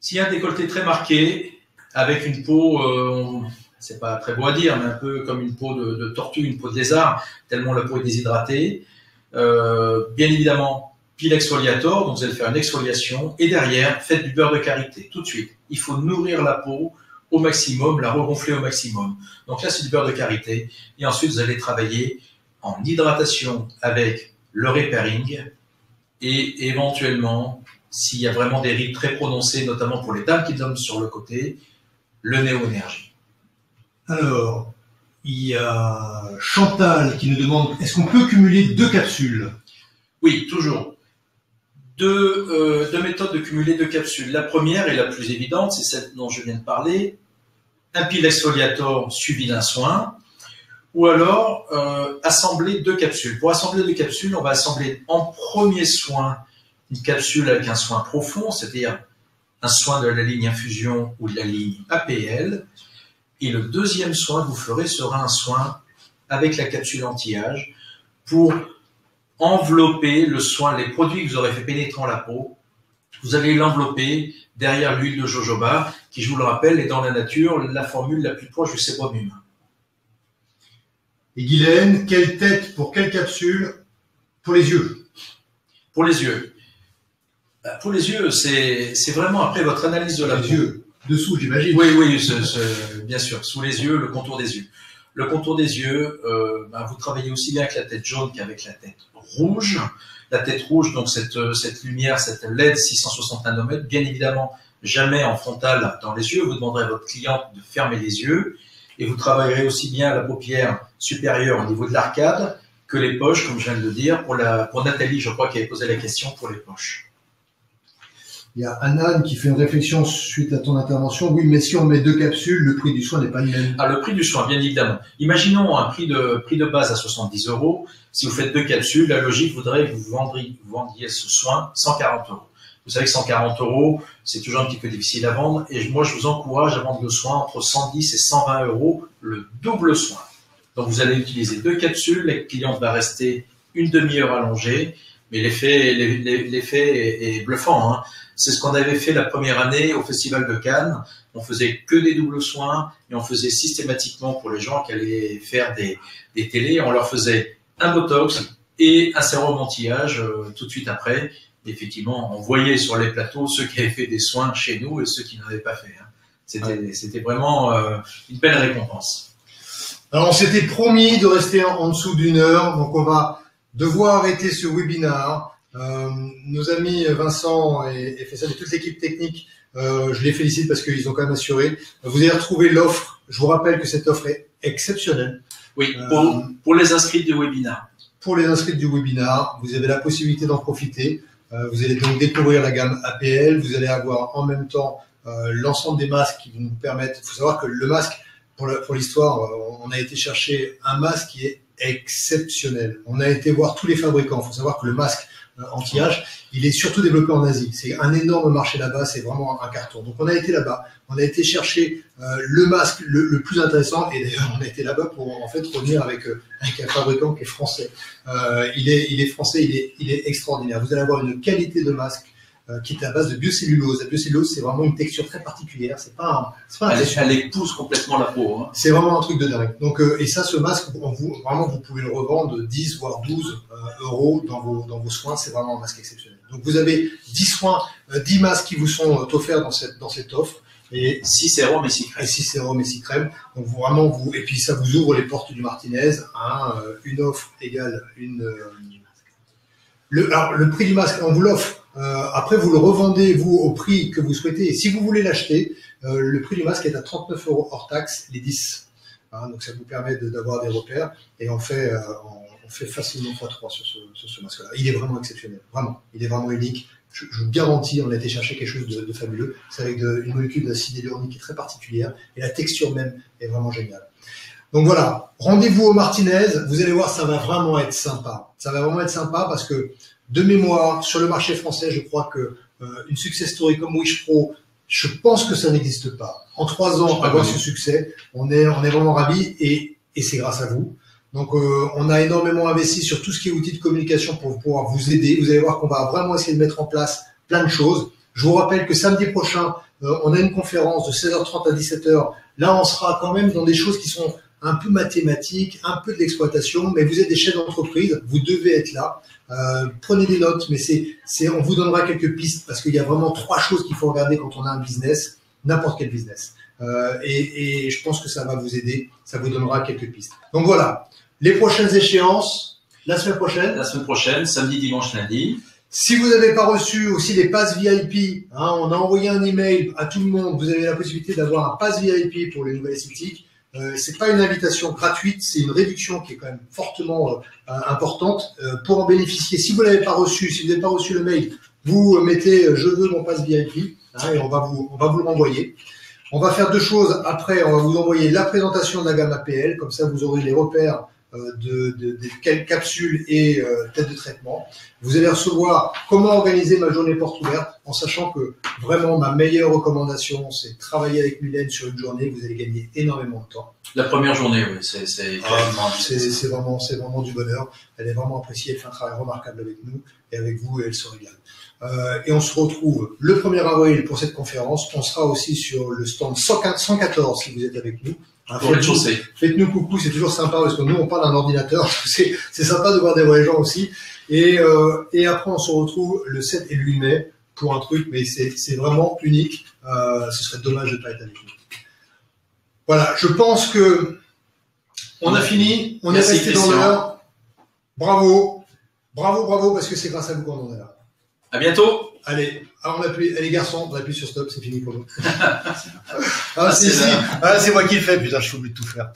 [SPEAKER 2] S'il y a un décolleté très marqué, avec une peau, c'est pas très beau à dire, mais un peu comme une peau de tortue, une peau de lézard, tellement la peau est déshydratée. Bien évidemment, peel exfoliator, donc vous allez faire une exfoliation, et derrière, faites du beurre de karité, tout de suite. Il faut nourrir la peau au maximum, la regonfler au maximum. Donc là, c'est du beurre de karité, et ensuite, vous allez travailler en hydratation avec le repairing, et éventuellement, s'il y a vraiment des rides très prononcées, notamment pour les dames qui dorment sur le côté, le néo-énergie.
[SPEAKER 1] Alors, il y a Chantal qui nous demande, est-ce qu'on peut cumuler 2 capsules?
[SPEAKER 2] Oui, toujours. Deux méthodes de cumuler 2 capsules. La première et la plus évidente, c'est celle dont je viens de parler, un peel exfoliator suivi d'un soin, ou alors assembler 2 capsules. Pour assembler 2 capsules, on va assembler en premier soin une capsule avec un soin profond, c'est-à-dire un soin de la ligne infusion ou de la ligne APL, et le deuxième soin que vous ferez sera un soin avec la capsule anti-âge pour envelopper le soin, les produits que vous aurez fait pénétrer dans la peau. Vous allez l'envelopper derrière l'huile de jojoba, qui, je vous le rappelle, est dans la nature la formule la plus proche du sébum humain.
[SPEAKER 1] Et Guylaine, quelle tête pour quelle capsule? Pour les yeux.
[SPEAKER 2] Pour les yeux. Pour les yeux, c'est vraiment après votre analyse de la peau.
[SPEAKER 1] Yeux. dessous, j'imagine.
[SPEAKER 2] Oui, oui, bien sûr, sous les yeux, le contour des yeux. Le contour des yeux, vous travaillez aussi bien avec la tête jaune qu'avec la tête rouge. La tête rouge, donc cette lumière, cette LED 660 nanomètres, bien évidemment, jamais en frontal dans les yeux. Vous demanderez à votre cliente de fermer les yeux et vous travaillerez aussi bien la paupière supérieure au niveau de l'arcade que les poches, comme je viens de le dire, pour Nathalie, je crois, qui avait posé la question pour les poches.
[SPEAKER 1] Il y a Anne qui fait une réflexion suite à ton intervention. Oui, mais si on met 2 capsules, le prix du soin n'est pas le même.
[SPEAKER 2] Ah, le prix du soin, bien évidemment. Imaginons un prix de base à 70 €. Si vous faites 2 capsules, la logique voudrait que vous vendiez ce soin 140 €. Vous savez que 140 €, c'est toujours un petit peu difficile à vendre. Et moi, je vous encourage à vendre le soin entre 110 et 120 €, le double soin. Donc, vous allez utiliser 2 capsules. La cliente va rester une demi-heure allongée. Mais l'effet est bluffant, hein. C'est ce qu'on avait fait la première année au Festival de Cannes. On faisait que des doubles soins et on faisait systématiquement pour les gens qui allaient faire des télés, on leur faisait un botox et un sérum anti-âge tout de suite après. Et effectivement, on voyait sur les plateaux ceux qui avaient fait des soins chez nous et ceux qui n'en avaient pas fait, hein. C'était vraiment une belle récompense.
[SPEAKER 1] Alors, on s'était promis de rester en dessous d'une heure, donc on va devoir arrêter ce webinaire. Nos amis Vincent et Faisal et toute l'équipe technique, je les félicite parce qu'ils ont quand même assuré. Vous allez retrouver l'offre. Je vous rappelle que cette offre est exceptionnelle.
[SPEAKER 2] Oui, pour les inscrits du webinaire.
[SPEAKER 1] Pour les inscrits du webinaire, vous avez la possibilité d'en profiter. Vous allez donc découvrir la gamme APL. Vous allez avoir en même temps l'ensemble des masques qui vont vous permettre. Il faut savoir que le masque, pour l'histoire, on a été chercher un masque qui est exceptionnel. On a été voir tous les fabricants. Il faut savoir que le masque anti-âge, il est surtout développé en Asie. C'est un énorme marché là-bas, c'est vraiment un carton. Donc on a été là-bas, on a été chercher le masque le plus intéressant, et d'ailleurs on a été là-bas pour en fait revenir avec un fabricant qui est français. Il est français, il est extraordinaire. Vous allez avoir une qualité de masque qui est à base de biocellulose. La biocellulose, c'est vraiment une texture très particulière. C'est pas
[SPEAKER 2] elle épouse complètement la peau, hein.
[SPEAKER 1] C'est vraiment un truc de dingue. Donc, et ça, ce masque, vraiment, vous pouvez le revendre 10 voire 12 € dans vos soins. C'est vraiment un masque exceptionnel. Donc, vous avez 10 soins, 10 masques qui vous sont offerts dans cette offre.
[SPEAKER 2] Et 6 sérums et 6 crèmes.
[SPEAKER 1] Et 6 sérums et 6 crèmes. Donc, et puis ça vous ouvre les portes du Martinez. Hein, une offre égale le prix du masque, on vous l'offre. Après, vous le revendez, vous, au prix que vous souhaitez. Et si vous voulez l'acheter, le prix du masque est à 39 € hors taxe, les 10. Hein, donc, ça vous permet d'avoir des repères. Et on fait facilement x3 sur ce masque-là. Il est vraiment exceptionnel. Vraiment. Il est vraiment unique. Je vous garantis, on a été chercher quelque chose de fabuleux. C'est avec une molécule d'acide hyaluronique qui est très particulière. Et la texture même est vraiment géniale. Donc voilà, rendez-vous au Martinez. Vous allez voir, ça va vraiment être sympa. Ça va vraiment être sympa parce que, de mémoire, sur le marché français, je crois que une success story comme Wish Pro, je pense que ça n'existe pas. En 3 ans, avoir ce succès, on est vraiment ravis et c'est grâce à vous. Donc, on a énormément investi sur tout ce qui est outils de communication pour pouvoir vous aider. Vous allez voir qu'on va vraiment essayer de mettre en place plein de choses. Je vous rappelle que samedi prochain, on a une conférence de 16h30 à 17h. Là, on sera quand même dans des choses qui sont un peu mathématiques, un peu de l'exploitation, mais vous êtes des chefs d'entreprise, vous devez être là. Prenez des notes, mais on vous donnera quelques pistes parce qu'il y a vraiment 3 choses qu'il faut regarder quand on a un business, n'importe quel business. Et je pense que ça va vous aider, ça vous donnera quelques pistes. Donc voilà, les prochaines échéances, la semaine prochaine.
[SPEAKER 2] La semaine prochaine, samedi, dimanche, lundi.
[SPEAKER 1] Si vous n'avez pas reçu aussi les passes VIP, hein, on a envoyé un email à tout le monde, vous avez la possibilité d'avoir un pass VIP pour les nouvelles esthétiques. C'est pas une invitation gratuite, c'est une réduction qui est quand même fortement importante. Pour en bénéficier, si vous l'avez pas reçu, si vous n'avez pas reçu le mail, vous mettez je veux mon pass VIP, hein, et on va vous le renvoyer. On va faire 2 choses. Après, on va vous envoyer la présentation de la gamme APL, comme ça vous aurez les repères des capsules et têtes de traitement. Vous allez recevoir comment organiser ma journée porte ouverte, en sachant que vraiment ma meilleure recommandation, c'est de travailler avec Mylène sur une journée. Vous allez gagner énormément de temps.
[SPEAKER 2] La première journée, oui, c'est
[SPEAKER 1] vraiment du bonheur. Elle est vraiment appréciée. Elle fait un travail remarquable avec nous et avec vous, et elle se régale. Et on se retrouve le 1er avril pour cette conférence. On sera aussi sur le stand 114 si vous êtes avec nous. Faites-nous coucou, c'est toujours sympa parce que nous on parle d'un ordinateur, c'est sympa de voir des vrais gens aussi. Et après on se retrouve le 7 et le 8 mai pour un truc, mais c'est vraiment unique. ce serait dommage de ne pas être avec nous. Voilà, je pense que on a fini, on est resté dans l'heure. Bravo, bravo, bravo, parce que c'est grâce à vous qu'on en est là.
[SPEAKER 2] À bientôt.
[SPEAKER 1] Allez, on appuie, les garçons, on appuie sur stop, c'est fini pour nous. C'est moi qui le fais, putain, je suis obligé de tout faire.